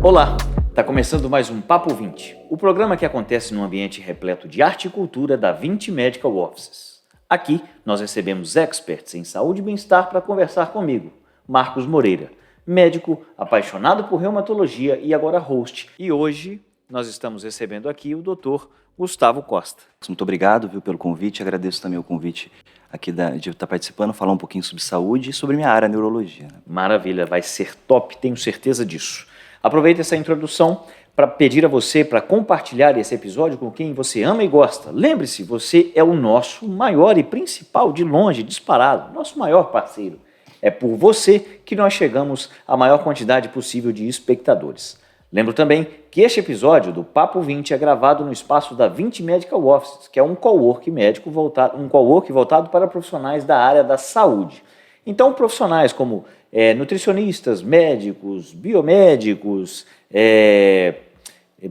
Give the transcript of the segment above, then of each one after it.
Olá, está começando mais um Papo 20, o programa que acontece num ambiente repleto de arte e cultura da 20 Medical Offices. Aqui nós recebemos experts em saúde e bem-estar para conversar comigo, Marcos Moreira, médico, apaixonado por reumatologia e agora host. E hoje nós estamos recebendo aqui o Dr. Gustavo Costa. Muito obrigado, pelo convite, agradeço também o convite aqui de estar participando, falar um pouquinho sobre saúde e sobre minha área, neurologia. Maravilha, vai ser top, tenho certeza disso. Aproveito essa introdução para pedir a você para compartilhar esse episódio com quem você ama e gosta. Lembre-se, você é o nosso maior e principal, de longe, disparado, nosso maior parceiro. É por você que nós chegamos à maior quantidade possível de espectadores. Lembro também que este episódio do Papo 20 é gravado no espaço da 20 Medical Offices, que é um cowork voltado para profissionais da área da saúde. Então, profissionais como nutricionistas, médicos, biomédicos,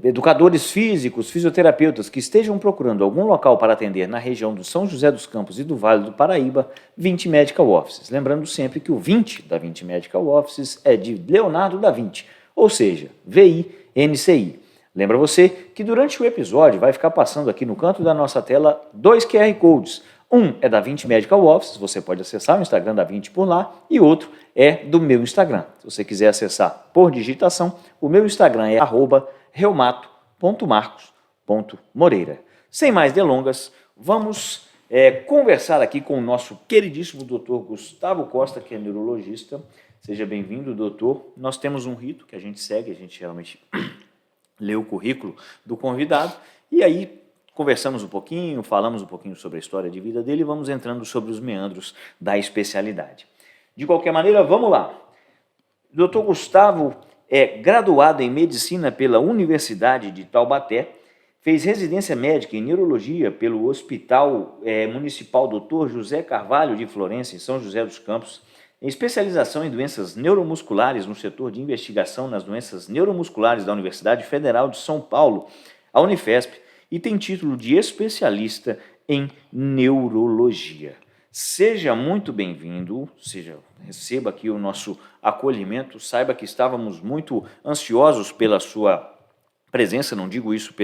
educadores físicos, fisioterapeutas que estejam procurando algum local para atender na região do São José dos Campos e do Vale do Paraíba, 20 Medical Offices. Lembrando sempre que o 20 da 20 Medical Offices é de Leonardo da Vinci, ou seja, VINCI. Lembra você que durante o episódio vai ficar passando aqui no canto da nossa tela 2 QR Codes. Um é da 20 Medical Offices, você pode acessar o Instagram da 20 por lá, e outro é do meu Instagram. Se você quiser acessar por digitação, o meu Instagram é @reumato.marcos.moreira. Sem mais delongas, vamos conversar aqui com o nosso queridíssimo Dr. Gustavo Costa, que é neurologista. Seja bem-vindo, doutor. Nós temos um rito que a gente segue, a gente geralmente lê o currículo do convidado, e aí conversamos um pouquinho, falamos um pouquinho sobre a história de vida dele e vamos entrando sobre os meandros da especialidade. De qualquer maneira, vamos lá. Dr. Gustavo é graduado em Medicina pela Universidade de Taubaté, fez residência médica em Neurologia pelo Hospital Municipal Dr. José Carvalho de Florença, em São José dos Campos, em especialização em doenças neuromusculares no setor de investigação nas doenças neuromusculares da Universidade Federal de São Paulo, a Unifesp, e tem título de especialista em neurologia. Seja muito bem-vindo, receba aqui o nosso acolhimento, saiba que estávamos muito ansiosos pela sua presença, não digo isso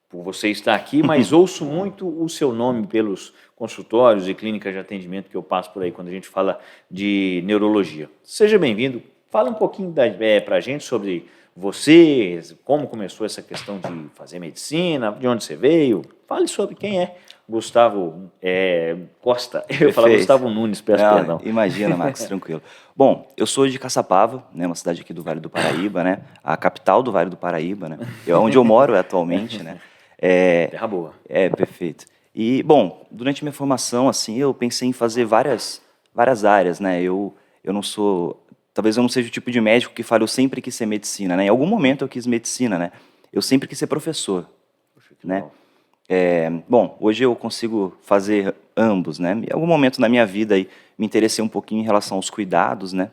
por você estar aqui, mas ouço muito o seu nome pelos consultórios e clínicas de atendimento que eu passo por aí quando a gente fala de neurologia. Seja bem-vindo, fala um pouquinho para a gente sobre você, como começou essa questão de fazer medicina, de onde você veio, fale sobre quem é Gustavo Costa. Eu ia falar Gustavo Nunes, peço perdão. Imagina, Marcos, tranquilo. Bom, eu sou de Caçapava, né, uma cidade aqui do Vale do Paraíba, né, a capital do Vale do Paraíba, né, onde eu moro atualmente, né. Terra boa. Perfeito. E, bom, durante minha formação, assim, eu pensei em fazer várias áreas, né, eu não sou... Talvez eu não seja o tipo de médico que fala, eu sempre quis ser medicina, né? Em algum momento eu quis medicina, né? Eu sempre quis ser professor, né? Bom, hoje eu consigo fazer ambos, né? Em algum momento na minha vida aí, me interessei um pouquinho em relação aos cuidados, né?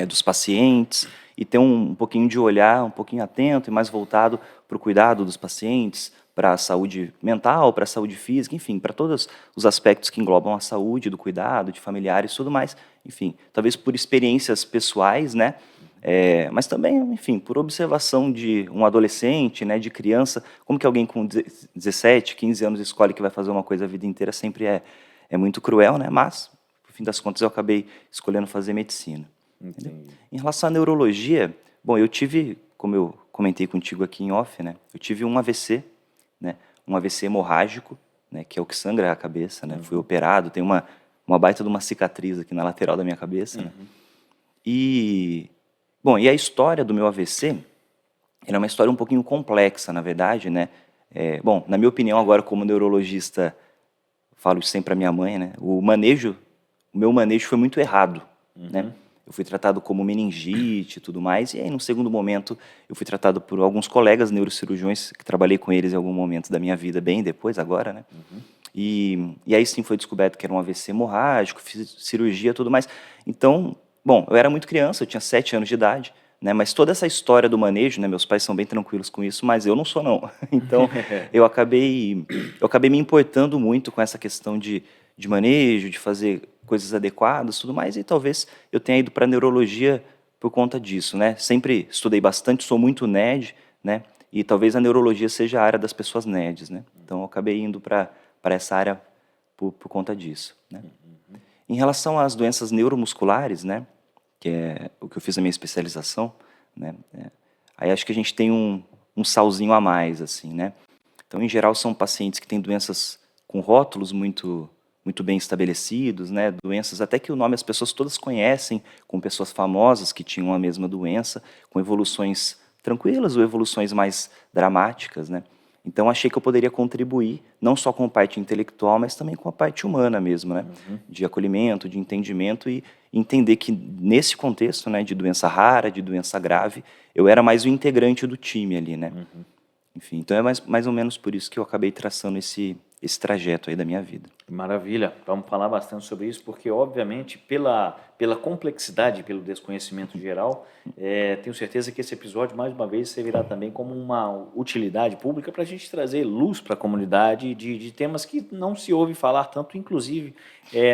Dos pacientes e ter um pouquinho de olhar, um pouquinho atento e mais voltado para o cuidado dos pacientes, para a saúde mental, para a saúde física, enfim, para todos os aspectos que englobam a saúde, do cuidado, de familiares e tudo mais. Enfim, talvez por experiências pessoais, né? Mas também, enfim, por observação de um adolescente, né, de criança, como que alguém com 17, 15 anos escolhe que vai fazer uma coisa a vida inteira, sempre é muito cruel, né? Mas, no fim das contas, eu acabei escolhendo fazer medicina. Em relação à neurologia, bom, eu tive, como eu comentei contigo aqui em off, né, eu tive um AVC, né, um AVC hemorrágico, né, que é o que sangra a cabeça, né, fui operado, tem uma baita de uma cicatriz aqui na lateral da minha cabeça, né, e, bom, e a história do meu AVC, ela é uma história um pouquinho complexa, na verdade, né, bom, na minha opinião agora como neurologista, falo isso sempre para minha mãe, né, o meu manejo foi muito errado, né. Eu fui tratado como meningite e tudo mais, e aí, no segundo momento, eu fui tratado por alguns colegas neurocirurgiões, que trabalhei com eles em algum momento da minha vida, bem depois, agora, né? E aí sim foi descoberto que era um AVC hemorrágico, fiz cirurgia e tudo mais. Então, bom, eu era muito criança, eu tinha 7 anos de idade, né? Mas toda essa história do manejo, né? Meus pais são bem tranquilos com isso, mas eu não sou, não. Então, eu acabei me importando muito com essa questão de manejo, de fazer coisas adequadas, tudo mais, e talvez eu tenha ido para a neurologia por conta disso, né? Sempre estudei bastante, sou muito nerd, né? E talvez a neurologia seja a área das pessoas nerds, né? Então eu acabei indo para essa área por conta disso, né? Em relação às doenças neuromusculares, né? Que é o que eu fiz a minha especialização, né? Aí acho que a gente tem um salzinho a mais, assim, né? Então, em geral, são pacientes que têm doenças com rótulos muito bem estabelecidos, né? Doenças até que o nome as pessoas todas conhecem, com pessoas famosas que tinham a mesma doença, com evoluções tranquilas ou evoluções mais dramáticas, né? Então, achei que eu poderia contribuir, não só com a parte intelectual, mas também com a parte humana mesmo, né? De acolhimento, de entendimento e entender que, nesse contexto, né, de doença rara, de doença grave, eu era mais um integrante do time ali, né? Enfim, então é mais ou menos por isso que eu acabei traçando esse trajeto aí da minha vida. Maravilha, vamos falar bastante sobre isso, porque obviamente pela complexidade, pelo desconhecimento geral, tenho certeza que esse episódio mais uma vez servirá também como uma utilidade pública para a gente trazer luz para a comunidade de temas que não se ouve falar tanto, inclusive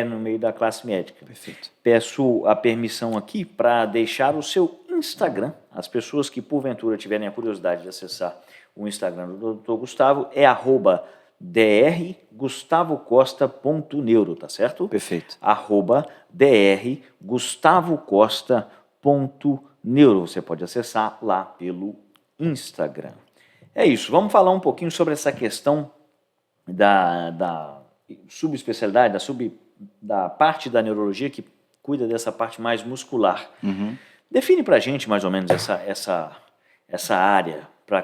no meio da classe médica. Perfeito. Peço a permissão aqui para deixar o seu Instagram, as pessoas que porventura tiverem a curiosidade de acessar o Instagram do Dr. Gustavo, é @drgustavocosta.neuro, tá certo? Perfeito. @drgustavocosta.neuro. Você pode acessar lá pelo Instagram. É isso, vamos falar um pouquinho sobre essa questão da subespecialidade, da parte da neurologia que cuida dessa parte mais muscular. Define pra gente mais ou menos essa área, para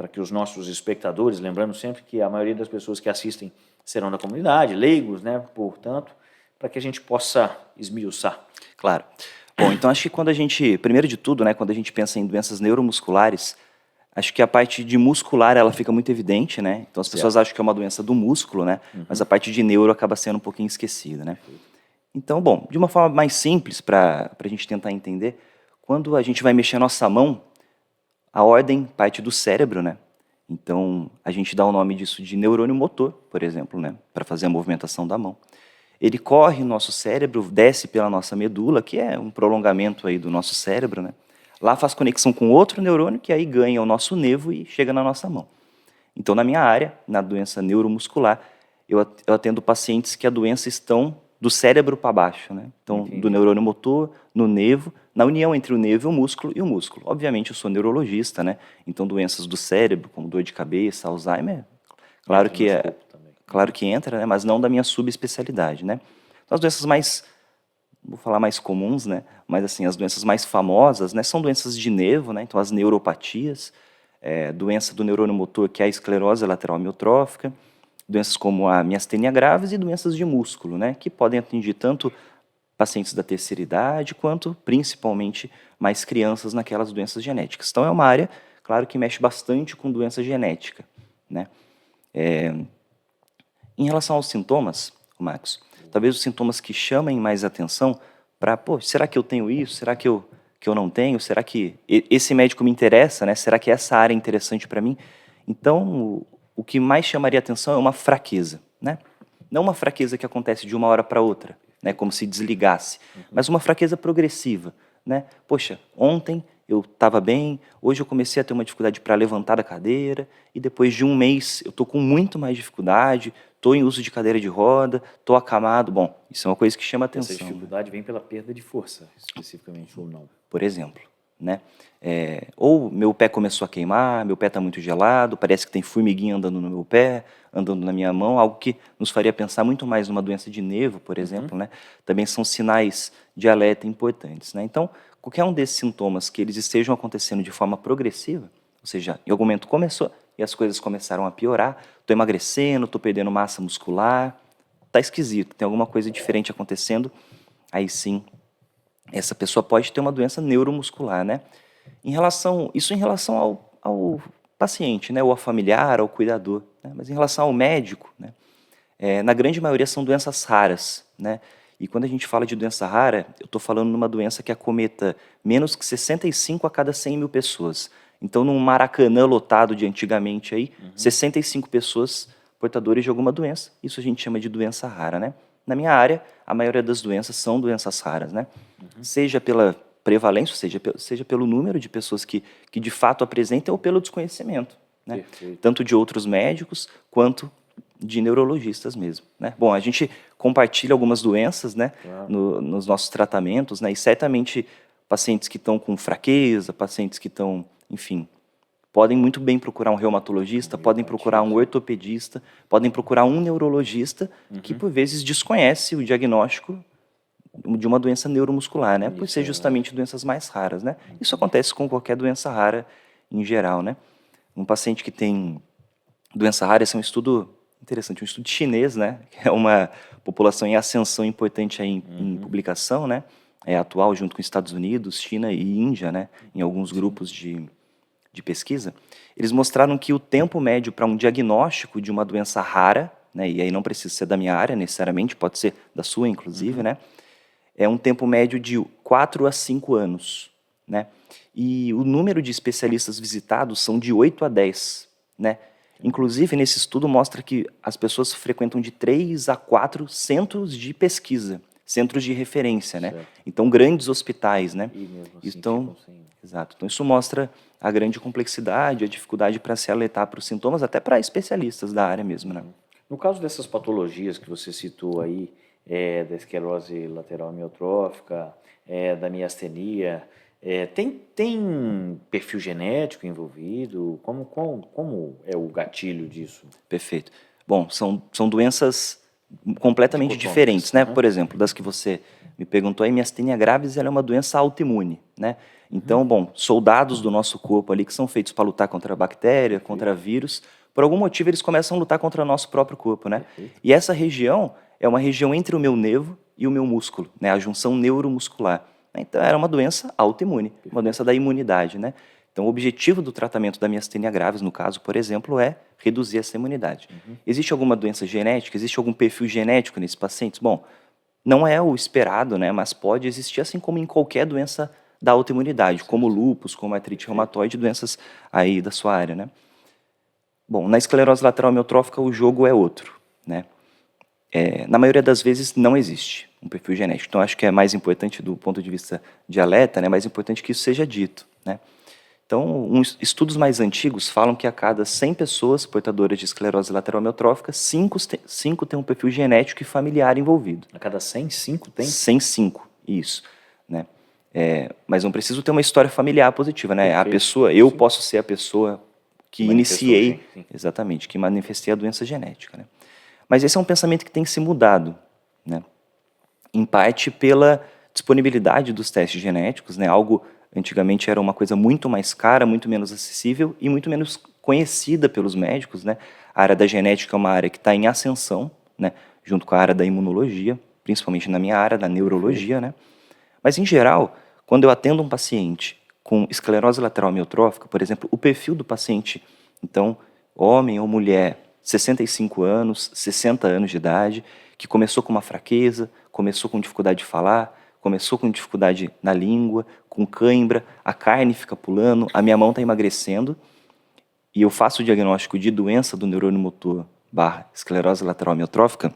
que os nossos espectadores, lembrando sempre que a maioria das pessoas que assistem serão da comunidade, leigos, né, portanto, para que a gente possa esmiuçar. Claro. Bom, então acho que quando a gente, primeiro de tudo, né, quando a gente pensa em doenças neuromusculares, acho que a parte de muscular ela fica muito evidente, né? Então as pessoas acham que é uma doença do músculo, né? Mas a parte de neuro acaba sendo um pouquinho esquecida, né? Então, bom, de uma forma mais simples para a gente tentar entender, quando a gente vai mexer a nossa mão, a ordem parte do cérebro, né? Então, a gente dá o nome disso de neurônio motor, por exemplo, né? Para fazer a movimentação da mão. Ele corre no nosso cérebro, desce pela nossa medula, que é um prolongamento aí do nosso cérebro, né? Lá faz conexão com outro neurônio, que aí ganha o nosso nervo e chega na nossa mão. Então, na minha área, na doença neuromuscular, eu atendo pacientes que a doença estão do cérebro para baixo, né? Então, do neurônio motor, no nervo, na união entre o nervo e o músculo. Obviamente, eu sou neurologista, né? Então, doenças do cérebro, como dor de cabeça, Alzheimer, claro que entra, né? Mas não da minha subespecialidade, né? Então, as doenças mais, vou falar mais comuns, né? Mas assim, as doenças mais famosas, né? São doenças de nervo, né? Então, as neuropatias, doença do neurônio motor, que é a esclerose lateral amiotrófica, doenças como a miastenia graves e doenças de músculo, né, que podem atingir tanto pacientes da terceira idade, quanto principalmente mais crianças naquelas doenças genéticas. Então é uma área, claro, que mexe bastante com doença genética, né. Em relação aos sintomas, Marcos, talvez os sintomas que chamem mais atenção para, será que eu tenho isso? Será que eu não tenho? Será que esse médico me interessa, né? Será que essa área é interessante para mim? Então, o que mais chamaria atenção é uma fraqueza, né? Não uma fraqueza que acontece de uma hora para outra, né? Como se desligasse, mas uma fraqueza progressiva, né? Poxa, ontem eu estava bem, hoje eu comecei a ter uma dificuldade para levantar da cadeira e depois de um mês eu estou com muito mais dificuldade, estou em uso de cadeira de roda, estou acamado. Bom, isso é uma coisa que chama atenção. Essa dificuldade vem pela perda de força, especificamente, ou não? Por exemplo, né? Ou meu pé começou a queimar, meu pé está muito gelado, parece que tem formiguinha andando no meu pé, andando na minha mão, algo que nos faria pensar muito mais numa doença de nervo, por exemplo, né? Também são sinais de alerta importantes, né? Então, qualquer um desses sintomas que eles estejam acontecendo de forma progressiva, ou seja, em algum momento começou e as coisas começaram a piorar, estou emagrecendo, estou perdendo massa muscular, está esquisito, tem alguma coisa diferente acontecendo, aí sim, essa pessoa pode ter uma doença neuromuscular, né? Em relação ao paciente, né? Ou ao familiar, ao cuidador, né? Mas em relação ao médico, né? Na grande maioria são doenças raras, né? E quando a gente fala de doença rara, eu estou falando numa doença que acometa menos que 65 a cada 100 mil pessoas. Então, num Maracanã lotado de antigamente, aí, 65 pessoas portadores de alguma doença. Isso a gente chama de doença rara, né? Na minha área, a maioria das doenças são doenças raras, né? Seja pela prevalência, ou seja pelo número de pessoas que de fato apresentam ou pelo desconhecimento, né? Tanto de outros médicos quanto de neurologistas mesmo, né? Bom, a gente compartilha algumas doenças, né, nos nossos tratamentos, né, e certamente pacientes que estão com fraqueza, pacientes que estão, enfim, podem muito bem procurar um reumatologista, podem procurar um ortopedista, podem procurar um neurologista que por vezes desconhece o diagnóstico de uma doença neuromuscular, né, por ser justamente doenças mais raras, né? Isso acontece com qualquer doença rara em geral, né? Um paciente que tem doença rara, esse é um estudo interessante, um estudo chinês, né? Que é uma população em ascensão importante aí em publicação, né? É atual junto com Estados Unidos, China e Índia, né? Em alguns grupos de pesquisa. Eles mostraram que o tempo médio para um diagnóstico de uma doença rara, né? E aí não precisa ser da minha área necessariamente, pode ser da sua inclusive, né? É um tempo médio de 4 a 5 anos, né? E o número de especialistas visitados são de 8 a 10, né? Inclusive, nesse estudo mostra que as pessoas frequentam de 3 a 4 centros de pesquisa, centros de referência, né? Então, grandes hospitais, né? E mesmo assim Então, exato. Então, isso mostra a grande complexidade, a dificuldade para se alertar para os sintomas, até para especialistas da área mesmo, né? No caso dessas patologias que você citou aí, da esclerose lateral amiotrófica, da miastenia, tem perfil genético envolvido? Como é o gatilho disso? Perfeito. Bom, são doenças completamente diferentes, né? Por exemplo, das que você me perguntou, a miastenia gravis ela é uma doença autoimune, né? Então, bom, soldados do nosso corpo ali que são feitos para lutar contra a bactéria, contra vírus, por algum motivo eles começam a lutar contra o nosso próprio corpo, né? E essa região é uma região entre o meu nervo e o meu músculo, né? A junção neuromuscular. Então, era uma doença autoimune, uma doença da imunidade, né? Então, o objetivo do tratamento da miastenia gravis, no caso, por exemplo, é reduzir essa imunidade. Existe alguma doença genética? Existe algum perfil genético nesses pacientes? Bom, não é o esperado, né? Mas pode existir, assim como em qualquer doença da autoimunidade, como lúpus, como artrite reumatoide, doenças aí da sua área, né? Bom, na esclerose lateral amiotrófica o jogo é outro, né? Na maioria das vezes não existe um perfil genético. Então, acho que é mais importante do ponto de vista de alerta, né? Mais importante que isso seja dito, né? Então, estudos mais antigos falam que a cada 100 pessoas portadoras de esclerose lateral amiotrófica, 5 têm um perfil genético e familiar envolvido. A cada 100, 5 tem? 105, isso, né? Mas não preciso ter uma história familiar positiva, né? A pessoa, eu posso ser a pessoa que iniciei, exatamente, que manifestei a doença genética, né? Mas esse é um pensamento que tem que ser mudado, né? Em parte pela disponibilidade dos testes genéticos, né? Algo antigamente era uma coisa muito mais cara, muito menos acessível e muito menos conhecida pelos médicos, né? A área da genética é uma área que está em ascensão, né? Junto com a área da imunologia, principalmente na minha área, da neurologia, né? Mas, em geral, quando eu atendo um paciente com esclerose lateral amiotrófica, por exemplo, o perfil do paciente, então, homem ou mulher, 65 anos, 60 anos de idade, que começou com uma fraqueza, começou com dificuldade de falar, começou com dificuldade na língua, com cãibra, a carne fica pulando, a minha mão está emagrecendo, e eu faço o diagnóstico de doença do neurônio motor / esclerose lateral amiotrófica,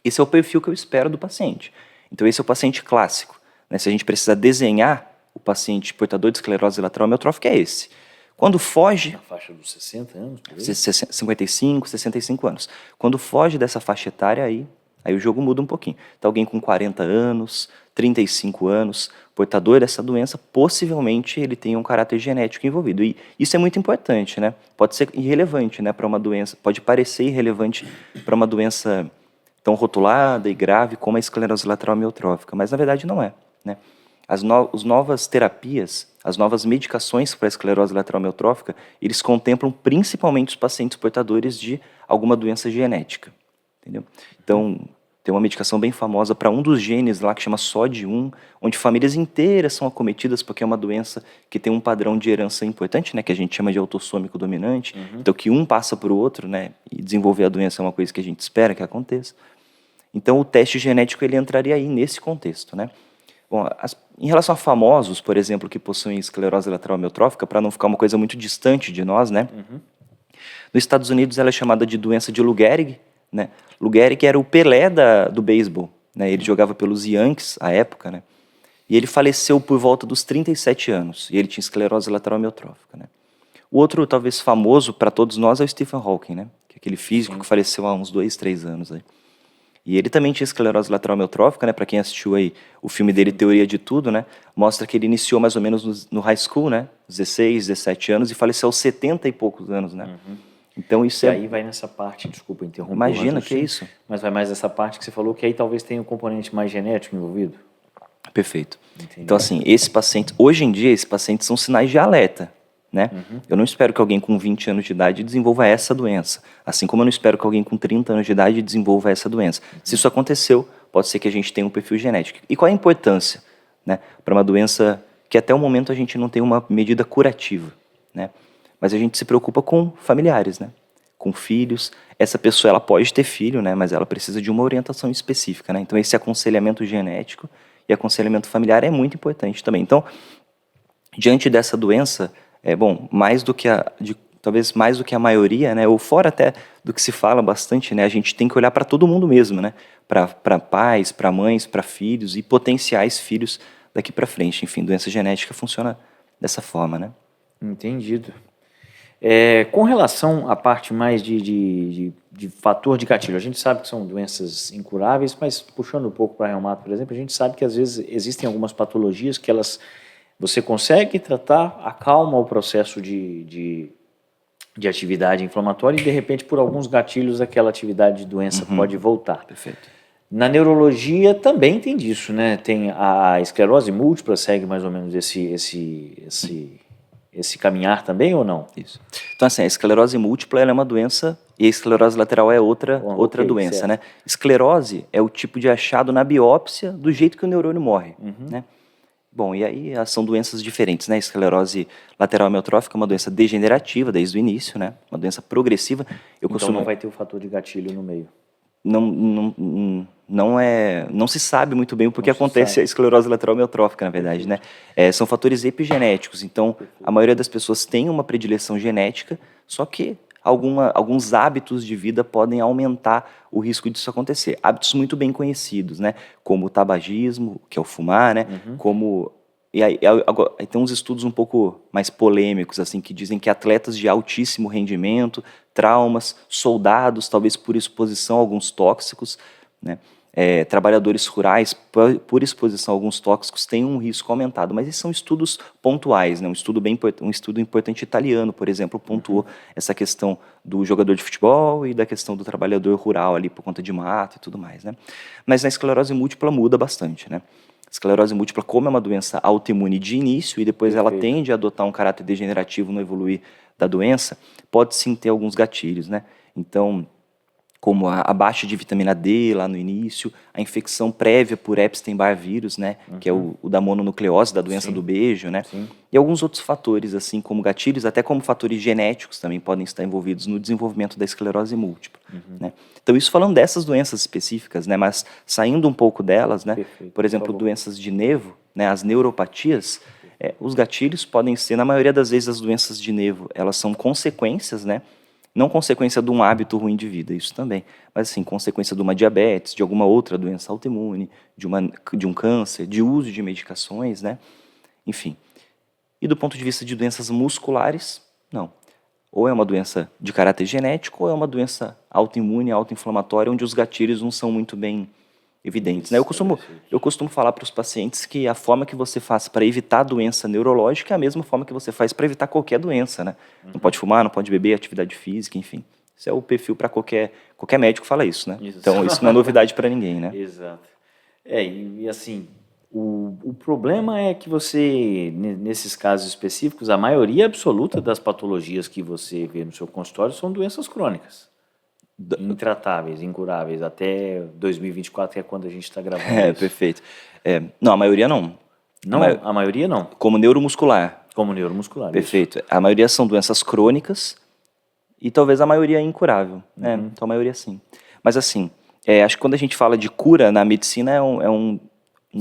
esse é o perfil que eu espero do paciente. Então, esse é o paciente clássico, né? Se a gente precisar desenhar o paciente portador de esclerose lateral amiotrófica, é esse. Quando foge... Na faixa dos 60 anos, por aí? 55, 65 anos. Quando foge dessa faixa etária, aí o jogo muda um pouquinho. Então, alguém com 40 anos, 35 anos, portador dessa doença, possivelmente ele tem um caráter genético envolvido. E isso é muito importante, né? Pode ser irrelevante, né, para uma doença, pode parecer irrelevante para uma doença tão rotulada e grave como a esclerose lateral amiotrófica, mas na verdade não é, né? As novas terapias, as novas medicações para a esclerose lateral amiotrófica, eles contemplam principalmente os pacientes portadores de alguma doença genética, entendeu? Então, tem uma medicação bem famosa para um dos genes lá que chama SOD1, onde famílias inteiras são acometidas porque é uma doença que tem um padrão de herança importante, né, que a gente chama de autossômico dominante. Então, que um passa para o outro, né, e desenvolver a doença é uma coisa que a gente espera que aconteça. Então, o teste genético ele entraria aí nesse contexto, né? Bom, em relação a famosos, por exemplo, que possuem esclerose lateral amiotrófica, para não ficar uma coisa muito distante de nós, né? Nos Estados Unidos ela é chamada de doença de Lou Gehrig, né? Lou Gehrig era o Pelé do beisebol, né? Ele jogava pelos Yankees à época, né? E ele faleceu por volta dos 37 anos, e ele tinha esclerose lateral amiotrófica, né? O outro, talvez famoso para todos nós, é o Stephen Hawking, né? Que é aquele físico que faleceu há uns 2, 3 anos aí. E ele também tinha esclerose lateral amiotrófica, né? Para quem assistiu aí o filme dele, Teoria de Tudo, né? Mostra que ele iniciou mais ou menos no high school, né? 16, 17 anos e faleceu aos 70 e poucos anos, né? Então isso E é... aí vai nessa parte, desculpa interromper. Imagina, que é isso. Mas vai mais nessa parte que você falou, que aí talvez tenha um componente mais genético envolvido. Perfeito. Entendi. Então, assim, esses pacientes, hoje em dia, esses pacientes são sinais de alerta, né? Eu não espero que alguém com 20 anos de idade desenvolva essa doença, assim como eu não espero que alguém com 30 anos de idade desenvolva essa doença. Se isso aconteceu, pode ser que a gente tenha um perfil genético. E qual é a importância, né, para uma doença que até o momento a gente não tem uma medida curativa, né? Mas a gente se preocupa com familiares, né? Com filhos. Essa pessoa, ela pode ter filho, né? Mas ela precisa de uma orientação específica, né? Então esse aconselhamento genético e aconselhamento familiar é muito importante também. Então, diante dessa doença, mais do que talvez mais do que a maioria, né, ou fora até do que se fala bastante, né, a gente tem que olhar para todo mundo mesmo, né, para pais, para mães, para filhos e potenciais filhos daqui para frente. Enfim, doença genética funciona dessa forma, né? Entendido. Com relação à parte mais de fator de gatilho, a gente sabe que são doenças incuráveis, mas puxando um pouco para a reumato, por exemplo, a gente sabe que às vezes existem algumas patologias que você consegue tratar, acalma o processo de atividade inflamatória e, de repente, por alguns gatilhos, aquela atividade de doença pode voltar. Perfeito. Na neurologia também tem disso, né? Tem a esclerose múltipla, segue mais ou menos esse caminhar também ou não? Isso. Então, assim, a esclerose múltipla ela é uma doença e a esclerose lateral é outra doença, certo. né? Esclerose é o tipo de achado na biópsia do jeito que o neurônio morre, né? Bom, e aí são doenças diferentes, né? Esclerose lateral amiotrófica é uma doença degenerativa desde o início, né? Uma doença progressiva. Então não vai ter o fator de gatilho no meio. Não se sabe muito bem o que acontece a esclerose lateral amiotrófica, na verdade, né? São fatores epigenéticos, então a maioria das pessoas tem uma predileção genética, só que alguns hábitos de vida podem aumentar o risco disso acontecer. Hábitos muito bem conhecidos, né? Como o tabagismo, que é o fumar, né? E aí tem uns estudos um pouco mais polêmicos, assim, que dizem que atletas de altíssimo rendimento, traumas, soldados, talvez por exposição a alguns tóxicos, né? Trabalhadores rurais, por exposição a alguns tóxicos, têm um risco aumentado. Mas esses são estudos pontuais, né? Um estudo importante italiano, por exemplo, pontuou essa questão do jogador de futebol e da questão do trabalhador rural ali por conta de mato e tudo mais, né? Mas na esclerose múltipla muda bastante, né? Esclerose múltipla, como é uma doença autoimune de início e depois ela tende a adotar um caráter degenerativo no evoluir da doença, pode sim ter alguns gatilhos, né? Então, como a baixa de vitamina D lá no início, a infecção prévia por Epstein-Barr vírus, né? Que é o da mononucleose, da doença do beijo, né? E alguns outros fatores, assim como gatilhos, até como fatores genéticos também podem estar envolvidos no desenvolvimento da esclerose múltipla, né? Então isso falando dessas doenças específicas, né? Mas saindo um pouco delas, né? Por exemplo, doenças de nervo, né? As neuropatias, os gatilhos podem ser, na maioria das vezes, as doenças de nervo, elas são consequências, né? Não consequência de um hábito ruim de vida, isso também, mas assim, consequência de uma diabetes, de alguma outra doença autoimune, de um câncer, de uso de medicações, né? Enfim. E do ponto de vista de doenças musculares, não. Ou é uma doença de caráter genético, ou é uma doença autoimune, autoinflamatória, onde os gatilhos não são muito bem evidentes, né? Eu costumo falar para os pacientes que a forma que você faz para evitar a doença neurológica é a mesma forma que você faz para evitar qualquer doença, né? Não pode fumar, não pode beber, atividade física, enfim. Isso é o perfil para qualquer médico fala isso, né? Então isso não é novidade para ninguém, né? Exato. E assim, o problema é que você, nesses casos específicos, a maioria absoluta das patologias que você vê no seu consultório são doenças crônicas. Intratáveis, incuráveis, até 2024, que é quando a gente está gravando isso. Perfeito. Não, a maioria não. A maioria não? Como neuromuscular. Como neuromuscular. Perfeito. Isso. A maioria são doenças crônicas e talvez a maioria é incurável. Então a maioria sim. Mas assim, acho que quando a gente fala de cura na medicina é um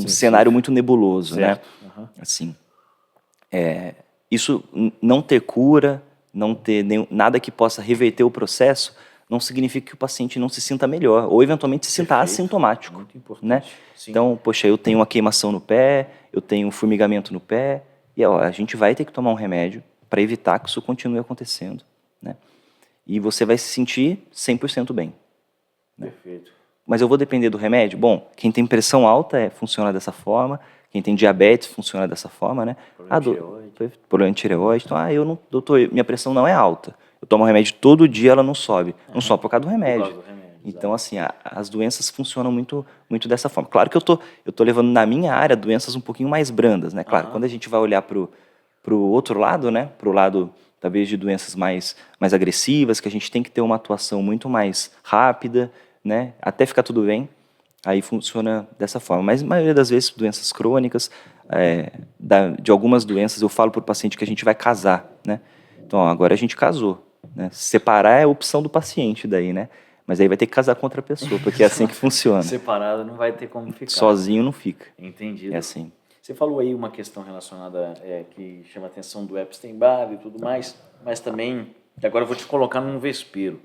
cenário muito nebuloso, certo, né? Assim, isso não ter cura, não ter nada que possa reverter o processo, não significa que o paciente não se sinta melhor, ou eventualmente se sinta assintomático, né? Então, poxa, eu tenho uma queimação no pé, eu tenho um formigamento no pé, e ó, a gente vai ter que tomar um remédio para evitar que isso continue acontecendo, né? E você vai se sentir 100% bem. Né? Perfeito. Mas eu vou depender do remédio? Bom, quem tem pressão alta funciona dessa forma, quem tem diabetes funciona dessa forma, né? Problema de tireoide. Então, eu não, doutor, minha pressão não é alta. Eu tomo remédio todo dia, ela não sobe. Não sobe por causa do remédio. Então, assim, as doenças funcionam muito, muito dessa forma. Claro que eu tô levando na minha área doenças um pouquinho mais brandas, né? Claro, quando a gente vai olhar pro outro lado, né? Pro lado, talvez, de doenças mais agressivas, que a gente tem que ter uma atuação muito mais rápida, né? Até ficar tudo bem, aí funciona dessa forma. Mas, na maioria das vezes, doenças crônicas, de algumas doenças, eu falo para o paciente que a gente vai casar, né? Então, ó, agora a gente casou, né? Separar é a opção do paciente daí, né? Mas aí vai ter que casar com outra pessoa, porque é assim que funciona. Separado não vai ter como ficar. Sozinho não fica. Entendido. É assim. Você falou aí uma questão relacionada que chama a atenção do Epstein-Barr e tudo mais, mas também, agora eu vou te colocar num vespeiro,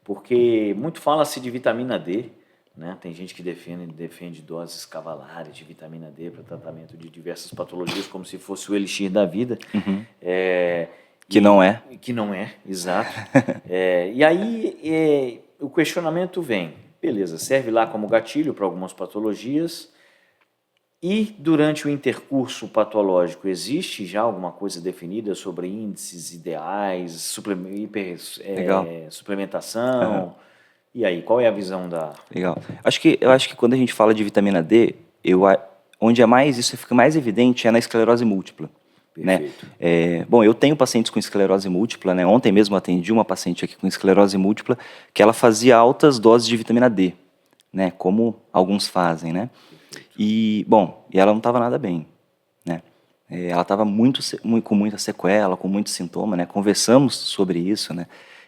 porque muito fala-se de vitamina D, né? Tem gente que defende doses cavalares de vitamina D para tratamento de diversas patologias, como se fosse o elixir da vida. Que não é. Que não é, exato. E aí o questionamento vem, beleza, serve lá como gatilho para algumas patologias, e durante o intercurso patológico existe já alguma coisa definida sobre índices ideais, suplementação? E aí, qual é a visão da... Legal. Eu acho que quando a gente fala de vitamina D, onde isso fica mais evidente é na esclerose múltipla. Perfeito. Né? Bom, eu tenho pacientes com esclerose múltipla, né? Ontem mesmo atendi uma paciente aqui com esclerose múltipla que ela fazia altas doses de vitamina D, né? Como alguns fazem, né? E ela não estava nada bem, né? Ela estava com muita sequela, com muito sintoma, né? Conversamos sobre isso, né?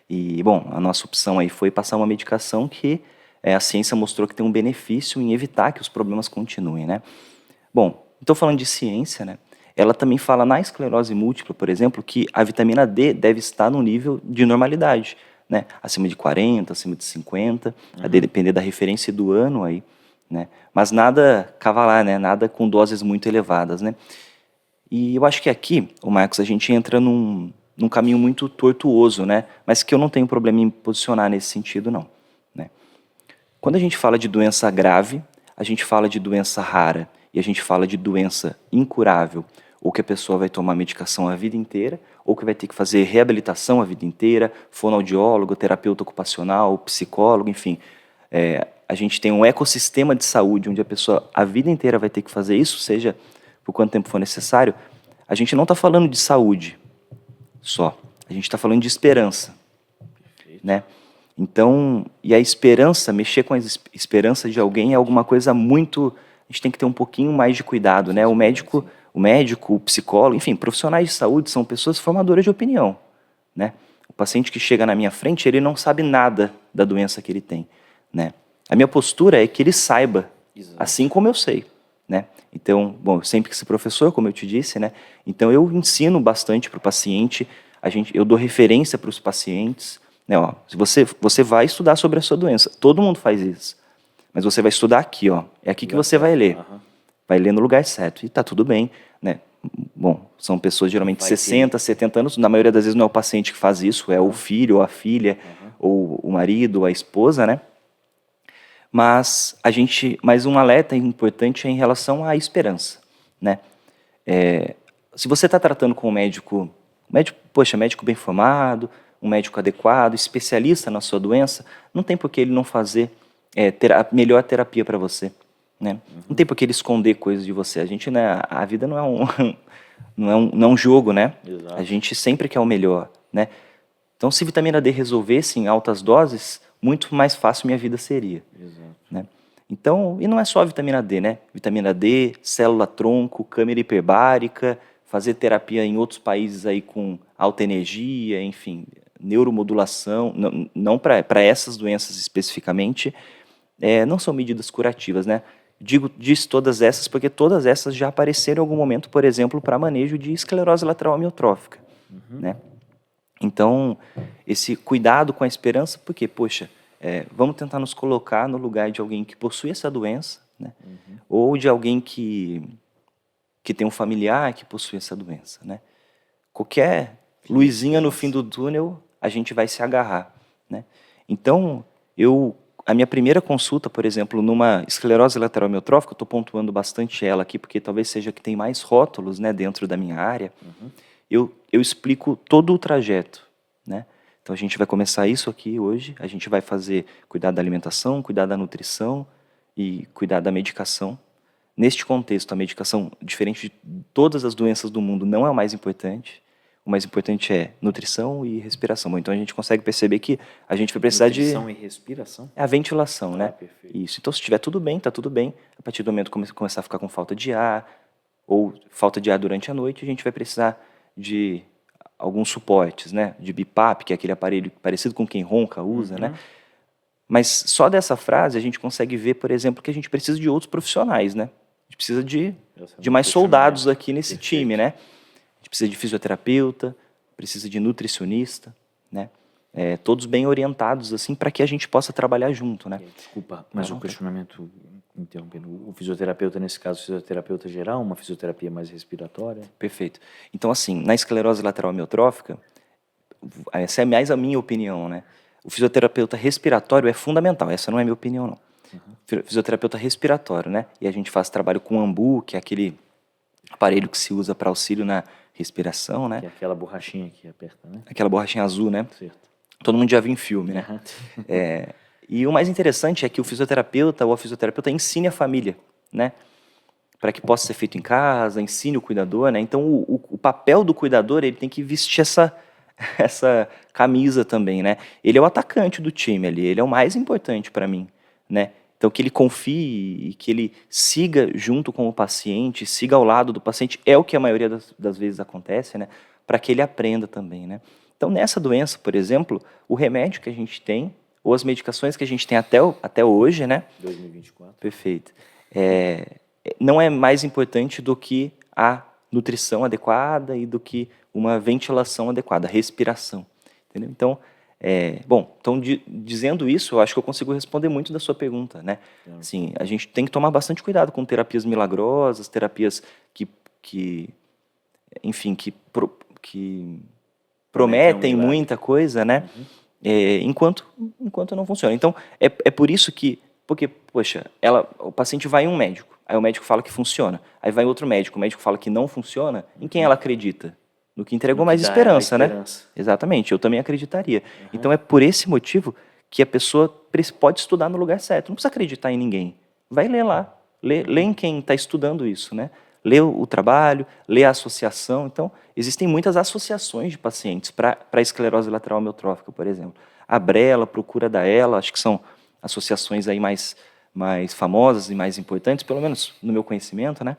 E, a nossa opção aí foi passar uma medicação que a ciência mostrou que tem um benefício em evitar que os problemas continuem, né? Bom, estou falando de ciência, né? Ela também fala na esclerose múltipla, por exemplo, que a vitamina D deve estar no nível de normalidade, né? Acima de 40, acima de 50, a depender da referência do ano aí, né? Mas nada cavalar, né? Nada com doses muito elevadas, né? E eu acho que aqui, Marcos, a gente entra num caminho muito tortuoso, né? Mas que eu não tenho problema em posicionar nesse sentido, não, né? Quando a gente fala de doença grave, a gente fala de doença rara e a gente fala de doença incurável, ou que a pessoa vai tomar medicação a vida inteira, ou que vai ter que fazer reabilitação a vida inteira, fonoaudiólogo, terapeuta ocupacional, psicólogo, enfim. A gente tem um ecossistema de saúde onde a pessoa a vida inteira vai ter que fazer isso, seja por quanto tempo for necessário. A gente não está falando de saúde só, a gente está falando de esperança. Perfeito. Né? Então, e a esperança, mexer com a esperança de alguém é alguma coisa muito... A gente tem que ter um pouquinho mais de cuidado, né? O médico, o psicólogo, enfim, profissionais de saúde são pessoas formadoras de opinião, né? O paciente que chega na minha frente, ele não sabe nada da doença que ele tem, né? A minha postura é que ele saiba, assim como eu sei, né? Então, eu sempre quis ser professor, como eu te disse, né? Então, eu ensino bastante para o paciente, eu dou referência para os pacientes, né? Ó, se você vai estudar sobre a sua doença, todo mundo faz isso. Mas você vai estudar aqui, ó. É aqui que você vai ler. Vai ler no lugar certo. E tá tudo bem, né? Bom, são pessoas geralmente de 60, 70 anos. Na maioria das vezes não é o paciente que faz isso, é o filho, ou a filha, ou o marido, ou a esposa, né? Mas um alerta importante é em relação à esperança, né? Se você está tratando com um médico bem formado, um médico adequado, especialista na sua doença, não tem por que ele não fazer a melhor terapia para você, né? Não tem por que ele esconder coisas de você. A vida não é um jogo, né? Exato. A gente sempre quer o melhor, né? Então, se vitamina D resolvesse em altas doses, muito mais fácil minha vida seria. Exato. Né? Então, e não é só a vitamina D, né? Vitamina D, célula-tronco, câmara hiperbárica, fazer terapia em outros países aí com alta energia, enfim, neuromodulação, não para essas doenças especificamente, não são medidas curativas, né? Diz todas essas porque todas essas já apareceram em algum momento, por exemplo, para manejo de esclerose lateral amiotrófica, né? Então, esse cuidado com a esperança, porque, poxa, vamos tentar nos colocar no lugar de alguém que possui essa doença, né? Ou de alguém que que tem um familiar que possui essa doença, né? Qualquer luzinha no fim do túnel, a gente vai se agarrar, né? Então, a minha primeira consulta, por exemplo, numa esclerose lateral amiotrófica, eu estou pontuando bastante ela aqui, porque talvez seja que tem mais rótulos, né, dentro da minha área, eu explico todo o trajeto, né? Então, a gente vai começar isso aqui hoje, a gente vai cuidar da alimentação, cuidar da nutrição e cuidar da medicação. Neste contexto, a medicação, diferente de todas as doenças do mundo, não é o mais importante. O mais importante é nutrição e respiração. Bom, então, a gente consegue perceber que a gente vai precisar nutrição e respiração? É a ventilação, né? Perfeito. Isso. Então, se estiver tudo bem, está tudo bem. A partir do momento que começar a ficar com falta de ar, ou falta de ar durante a noite, a gente vai precisar de alguns suportes, né? De BiPAP, que é aquele aparelho parecido com quem ronca usa, né? Mas só dessa frase a gente consegue ver, por exemplo, que a gente precisa de outros profissionais, né? A gente precisa de mais soldados aqui nesse time, né? A gente precisa de fisioterapeuta, precisa de nutricionista, né? Todos bem orientados, assim, para que a gente possa trabalhar junto, né? Desculpa, mas o questionamento, interrompendo, o fisioterapeuta, nesse caso, fisioterapeuta geral, uma fisioterapia mais respiratória? Perfeito. Então, assim, na esclerose lateral amiotrófica, essa é mais a minha opinião, né? O fisioterapeuta respiratório é fundamental, essa não é a minha opinião, não. Fisioterapeuta respiratório, né? E a gente faz trabalho com AMBU, que é aquele aparelho que se usa para auxílio na respiração, né? Que é aquela borrachinha que aperta, né? Aquela borrachinha azul, né? Certo. Todo mundo já viu em filme, né? E o mais interessante é que o fisioterapeuta ou a fisioterapeuta ensine a família, né? Para que possa ser feito em casa, ensine o cuidador, né? Então, o papel do cuidador, ele tem que vestir essa camisa também, né? Ele é o atacante do time ali, ele é o mais importante para mim, né? Então, que ele confie e que ele siga junto com o paciente, siga ao lado do paciente, é o que a maioria das vezes acontece, né? Para que ele aprenda também, né? Então, nessa doença, por exemplo, o remédio que a gente tem, ou as medicações que a gente tem até hoje, né? 2024. Perfeito. Não é mais importante do que a nutrição adequada e do que uma ventilação adequada, respiração. Entendeu? Então, dizendo isso, eu acho que eu consigo responder muito da sua pergunta, né? Assim, a gente tem que tomar bastante cuidado com terapias milagrosas, terapias enfim, que prometem muita coisa, né? Enquanto não funciona. Então, é por isso que, porque, poxa, o paciente vai em um médico, aí o médico fala que funciona, aí vai em outro médico, o médico fala que não funciona, em quem ela acredita? No que entregou mais esperança, né? Exatamente, eu também acreditaria. Então, é por esse motivo que a pessoa pode estudar no lugar certo, não precisa acreditar em ninguém. Vai ler lá, lê em quem está estudando isso, né? Lê o trabalho, lê a associação. Então, existem muitas associações de pacientes para a esclerose lateral amiotrófica, por exemplo. A Brela, Procura da Ela, acho que são associações aí mais famosas e mais importantes, pelo menos no meu conhecimento, né?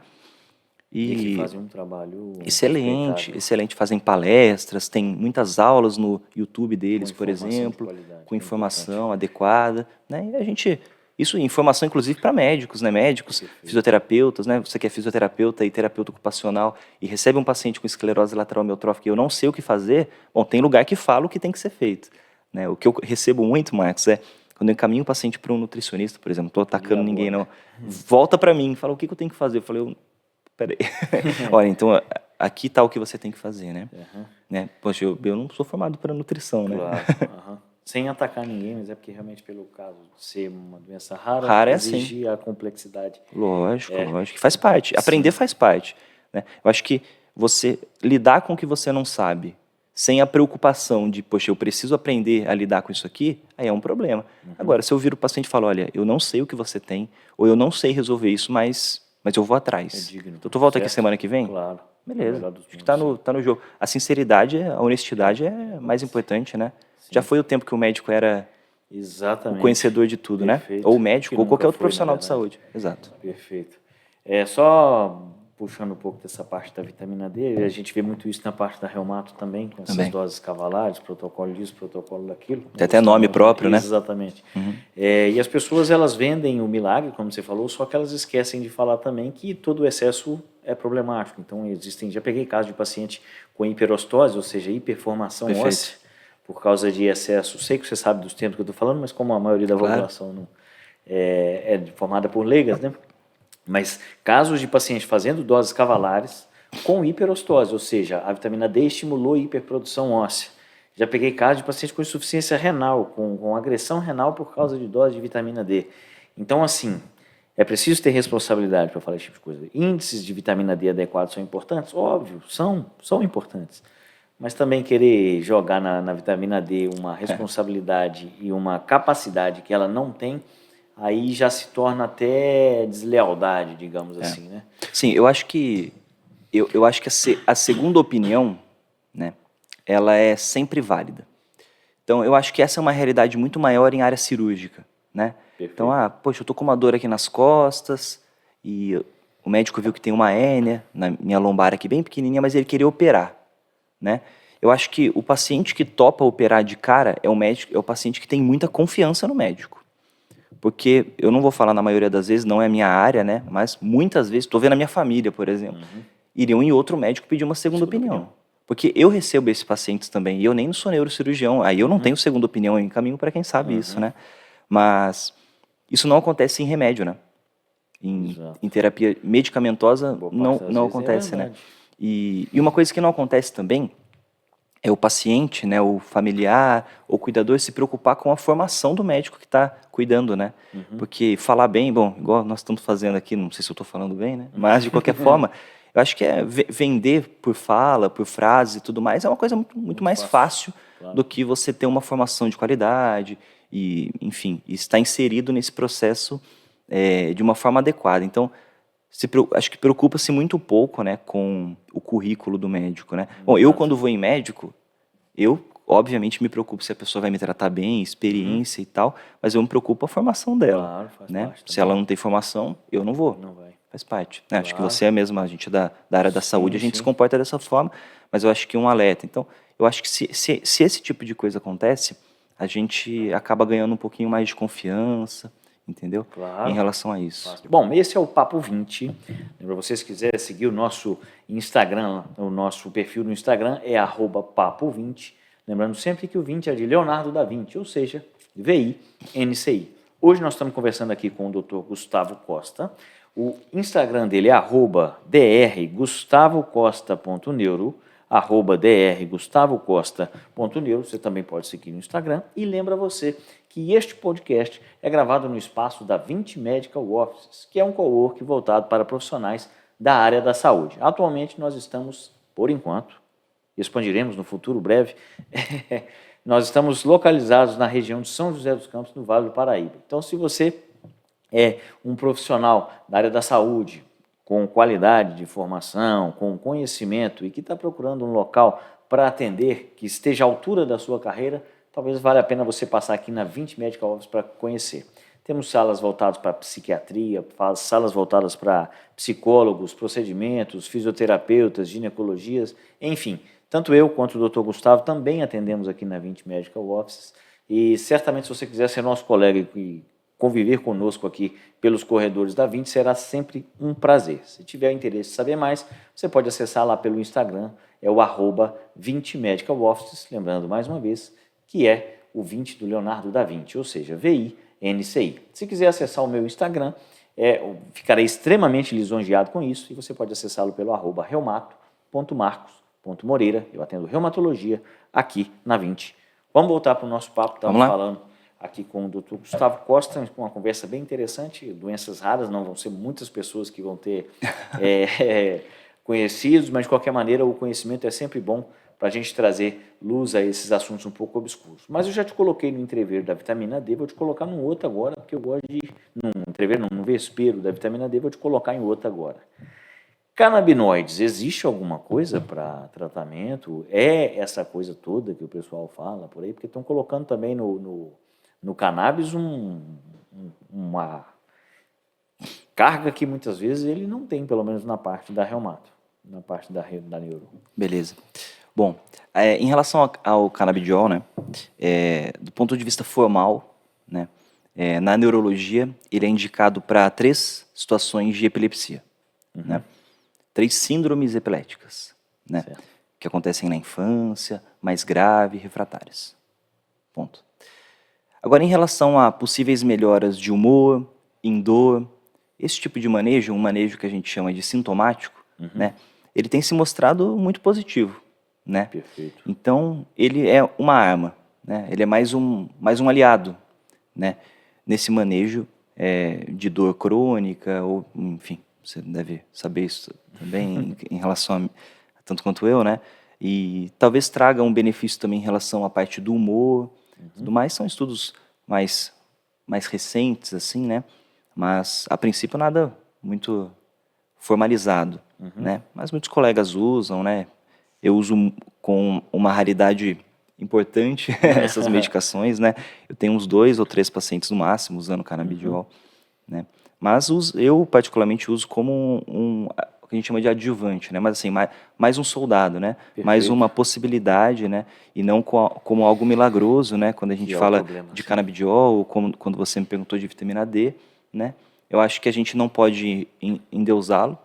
E que fazem um trabalho excelente, fazem palestras, tem muitas aulas no YouTube deles, por exemplo, com informação adequada, né? E informação inclusive para médicos, né? Médicos, fisioterapeutas, né? Você que é fisioterapeuta e terapeuta ocupacional e recebe um paciente com esclerose lateral amiotrófica e eu não sei o que fazer, bom, tem lugar que fala o que tem que ser feito, né? O que eu recebo muito, Marcos, é quando eu encaminho o paciente para um nutricionista, por exemplo, não estou atacando ninguém, não, volta para mim, fala o que eu tenho que fazer, eu falei, peraí, olha, então aqui está o que você tem que fazer, né? Poxa, eu não sou formado para nutrição, né? Claro, sem atacar ninguém, mas é porque realmente pelo caso de ser uma doença rara exige a complexidade. Lógico, faz parte, aprender faz parte, né? Eu acho que você lidar com o que você não sabe, sem a preocupação de, poxa, eu preciso aprender a lidar com isso aqui, aí é um problema. Agora, se eu viro o paciente e falo, olha, eu não sei o que você tem, ou eu não sei resolver isso, mas eu vou atrás. Então, tu volta aqui semana que vem? Claro. Beleza. Acho que tá no jogo. A sinceridade, a honestidade é mais importante, né? Sim. Já foi o tempo que o médico era o conhecedor de tudo, Perfeito. Né? Ou o médico, ou qualquer outro profissional de saúde. Exato. Perfeito. Só puxando um pouco dessa parte da vitamina D, a gente vê muito isso na parte da reumato também, com essas doses cavalares, protocolo disso, protocolo daquilo. Tem até nome próprio, né? Exatamente. E as pessoas, elas vendem o milagre, como você falou, só que elas esquecem de falar também que todo o excesso é problemático. Então, já peguei casos de paciente com hiperostose, ou seja, hiperformação óssea, por causa de excesso. Sei que você sabe dos termos que eu estou falando, mas como a maioria da população não é formada por leigas, né? Mas casos de pacientes fazendo doses cavalares com hiperostose, ou seja, a vitamina D estimulou a hiperprodução óssea. Já peguei casos de pacientes com insuficiência renal, com agressão renal por causa de dose de vitamina D. Então, assim, é preciso ter responsabilidade para falar esse tipo de coisa. Índices de vitamina D adequados são importantes? Óbvio, são importantes. Mas também querer jogar na vitamina D uma responsabilidade e uma capacidade que ela não tem, aí já se torna até deslealdade, digamos assim, né? Sim, eu acho que a segunda opinião, né, ela é sempre válida. Então, eu acho que essa é uma realidade muito maior em área cirúrgica, né? Perfeito. Então, poxa, eu tô com uma dor aqui nas costas e o médico viu que tem uma hérnia na minha lombar aqui bem pequenininha, mas ele queria operar, né? Eu acho que o paciente que topa operar de cara é o paciente que tem muita confiança no médico. Porque eu não vou falar na maioria das vezes, não é a minha área, né? Mas muitas vezes, estou vendo a minha família, por exemplo, iriam em outro médico pedir uma segunda opinião. Porque eu recebo esses pacientes também, e eu nem sou neurocirurgião, aí eu não tenho segunda opinião, eu encaminho para quem sabe isso, né? Mas isso não acontece em remédio, né? Em terapia medicamentosa não acontece, né? E uma coisa que não acontece também é o paciente, né, o familiar, o cuidador se preocupar com a formação do médico que está cuidando, né? Porque falar bem, bom, igual nós estamos fazendo aqui, não sei se eu estou falando bem, né? Mas, de qualquer forma, eu acho que vender por fala, por frase e tudo mais, é uma coisa muito mais fácil do que você ter uma formação de qualidade e, enfim, estar inserido nesse processo de uma forma adequada. Então, acho que preocupa-se muito pouco, né, com o currículo do médico, né? Bom, eu quando vou em médico, eu obviamente me preocupo se a pessoa vai me tratar bem, experiência e tal, mas eu me preocupo a formação dela, Claro, faz né? parte Se ela não tem formação, eu não vou. Não vai. Faz parte. Né? Acho que você é mesmo, a gente da área da saúde, a gente sim. se comporta dessa forma, mas eu acho que um alerta. Então, eu acho que se esse tipo de coisa acontece, a gente acaba ganhando um pouquinho mais de confiança, entendeu? Claro. Em relação a isso. Bom, esse é o Papo 20. Lembra, vocês quiserem seguir o nosso Instagram, o nosso perfil no Instagram é @papo20. Lembrando sempre que o 20 é de Leonardo da Vinci, ou seja, VI-NCI. Hoje nós estamos conversando aqui com o Dr. Gustavo Costa. O Instagram dele é @drgustavocosta.neuro, @drgustavocosta.neuro. Você também pode seguir no Instagram. E lembra você que este podcast é gravado no espaço da 20 Medical Offices, que é um cowork voltado para profissionais da área da saúde. Atualmente nós estamos, por enquanto, expandiremos no futuro breve, nós estamos localizados na região de São José dos Campos, no Vale do Paraíba. Então, se você é um profissional da área da saúde, com qualidade de formação, com conhecimento e que está procurando um local para atender, que esteja à altura da sua carreira, talvez valha a pena você passar aqui na 20 Medical Office para conhecer. Temos salas voltadas para psiquiatria, salas voltadas para psicólogos, procedimentos, fisioterapeutas, ginecologias, enfim. Tanto eu quanto o Dr. Gustavo também atendemos aqui na 20 Medical Offices e certamente se você quiser ser nosso colega e conviver conosco aqui pelos corredores da 20 será sempre um prazer. Se tiver interesse em saber mais, você pode acessar lá pelo Instagram, é o @20 Medical Offices, lembrando mais uma vez que é o 20 do Leonardo da Vinci, ou seja, VI-NCI. Se quiser acessar o meu Instagram, ficarei extremamente lisonjeado com isso e você pode acessá-lo pelo @reumato.marcos.moreira. Eu atendo reumatologia aqui na 20. Vamos voltar para o nosso papo, estamos falando aqui com o Dr. Gustavo Costa, com uma conversa bem interessante, doenças raras, não vão ser muitas pessoas que vão ter conhecidos, mas de qualquer maneira o conhecimento é sempre bom para a gente trazer luz a esses assuntos um pouco obscuros. Mas eu já te coloquei no entreveiro da vitamina D, vou te colocar num outro agora, porque eu gosto de, num vespeiro da vitamina D, vou te colocar em outro agora. Canabinoides, existe alguma coisa para tratamento? É essa coisa toda que o pessoal fala por aí? Porque estão colocando também no cannabis uma carga que muitas vezes ele não tem, pelo menos na parte da reumato, na parte da neuro. Beleza. Bom, em relação ao canabidiol, né, do ponto de vista formal, né, na neurologia, ele é indicado para 3 situações de epilepsia, né, 3 síndromes epiléticas, né, que acontecem na infância, mais grave, refratárias. Ponto. Agora, em relação a possíveis melhoras de humor, em dor, esse tipo de manejo, um manejo que a gente chama de sintomático, né, ele tem se mostrado muito positivo, né? Perfeito. Então, ele é uma arma, né? Ele é mais um aliado, né, nesse manejo de dor crônica, ou, enfim, você deve saber isso também em relação a tanto quanto eu, né? E talvez traga um benefício também em relação à parte do humor, tudo mais. São estudos mais recentes, assim, né? Mas, a princípio, nada muito formalizado, né? Mas muitos colegas usam, né? Eu uso com uma raridade importante essas medicações, né? Eu tenho uns 2 ou 3 pacientes no máximo usando canabidiol, né? Mas eu particularmente uso como o que a gente chama de adjuvante, né? Mas assim, mais um soldado, né? Mais Perfeito. uma possibilidade, né? E não como algo milagroso, né? Quando a gente Que é o fala problema, de sim. canabidiol, ou quando você me perguntou de vitamina D, né? Eu acho que a gente não pode endeusá-lo,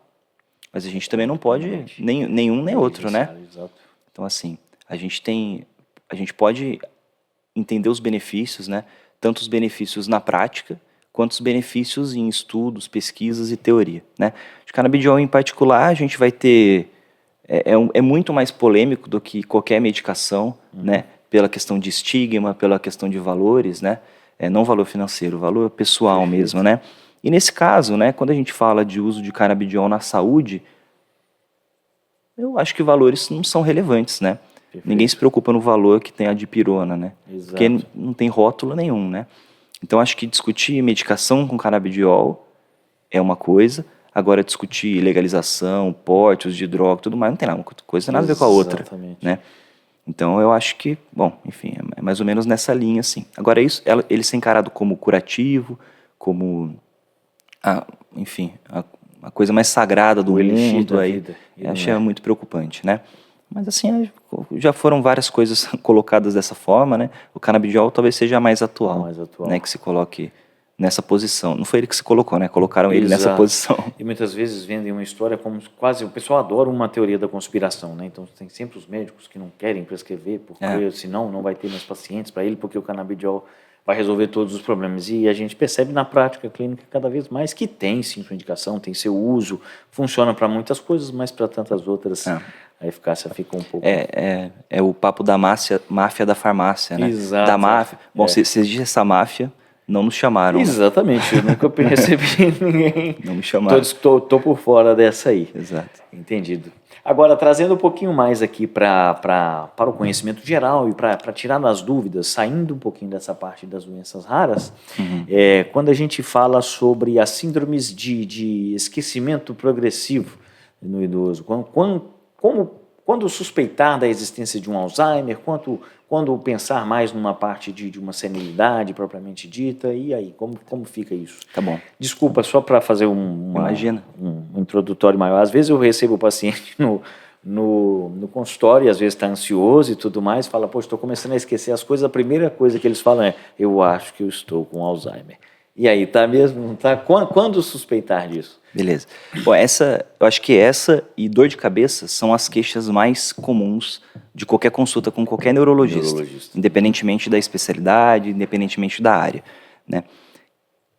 mas a gente também não pode Plenamente. nenhum nem outro, né? Negligenciar, exato. Então, assim, a gente pode entender os benefícios, né? Tanto os benefícios na prática, quanto os benefícios em estudos, pesquisas e teoria, né? De canabidiol em particular, a gente vai ter... É muito mais polêmico do que qualquer medicação, né? Pela questão de estigma, pela questão de valores, né? Não valor financeiro, valor pessoal Perfeito. mesmo, né? E nesse caso, né? Quando a gente fala de uso de canabidiol na saúde, eu acho que valores não são relevantes, né? Perfeito. Ninguém se preocupa no valor que tem a dipirona, né? Exato. Porque não tem rótulo nenhum, né? Então, acho que discutir medicação com canabidiol é uma coisa, agora discutir legalização, porte, uso de droga, tudo mais, não tem nada, uma coisa tem nada a ver com a outra, Exatamente. né? Então, eu acho que, bom, enfim, é mais ou menos nessa linha, assim. Agora, ele ser encarado como curativo, como, enfim, a coisa mais sagrada do O elixir mundo, da aí, vida, e não achei é. muito preocupante, né? Mas assim, já foram várias coisas colocadas dessa forma, né? O canabidiol talvez seja a mais atual, Mais atual. né? Que se coloque nessa posição. Não foi ele que se colocou, né? Colocaram ele nessa Exato. posição. E muitas vezes vendem uma história como quase... O pessoal adora uma teoria da conspiração, né? Então tem sempre os médicos que não querem prescrever, porque senão não vai ter mais pacientes para ele, porque o canabidiol vai resolver todos os problemas. E a gente percebe na prática clínica cada vez mais que tem sim sua indicação, tem seu uso, funciona para muitas coisas, mas para tantas outras a eficácia fica um pouco... É o papo da máfia da farmácia, né? Exato. Da máfia. Bom, se existe essa máfia, não nos chamaram. Exatamente, eu nunca recebi ninguém. Não me chamaram. Tô por fora dessa aí. Exato. Entendido. Agora, trazendo um pouquinho mais aqui para o conhecimento geral e para tirar as dúvidas, saindo um pouquinho dessa parte das doenças raras, quando a gente fala sobre as síndromes de esquecimento progressivo no idoso, quando suspeitar da existência de um Alzheimer, quando pensar mais numa parte de uma senilidade propriamente dita, e aí, como fica isso? Tá bom. Desculpa, só para fazer um introdutório maior. Às vezes eu recebo o paciente no consultório, e às vezes está ansioso e tudo mais, fala, poxa, estou começando a esquecer as coisas, a primeira coisa que eles falam é, eu acho que eu estou com Alzheimer. E aí, tá mesmo? Não tá? Quando suspeitar disso? Beleza. Bom, eu acho que essa e dor de cabeça são as queixas mais comuns de qualquer consulta com qualquer neurologista. Independentemente da especialidade, independentemente da área, né?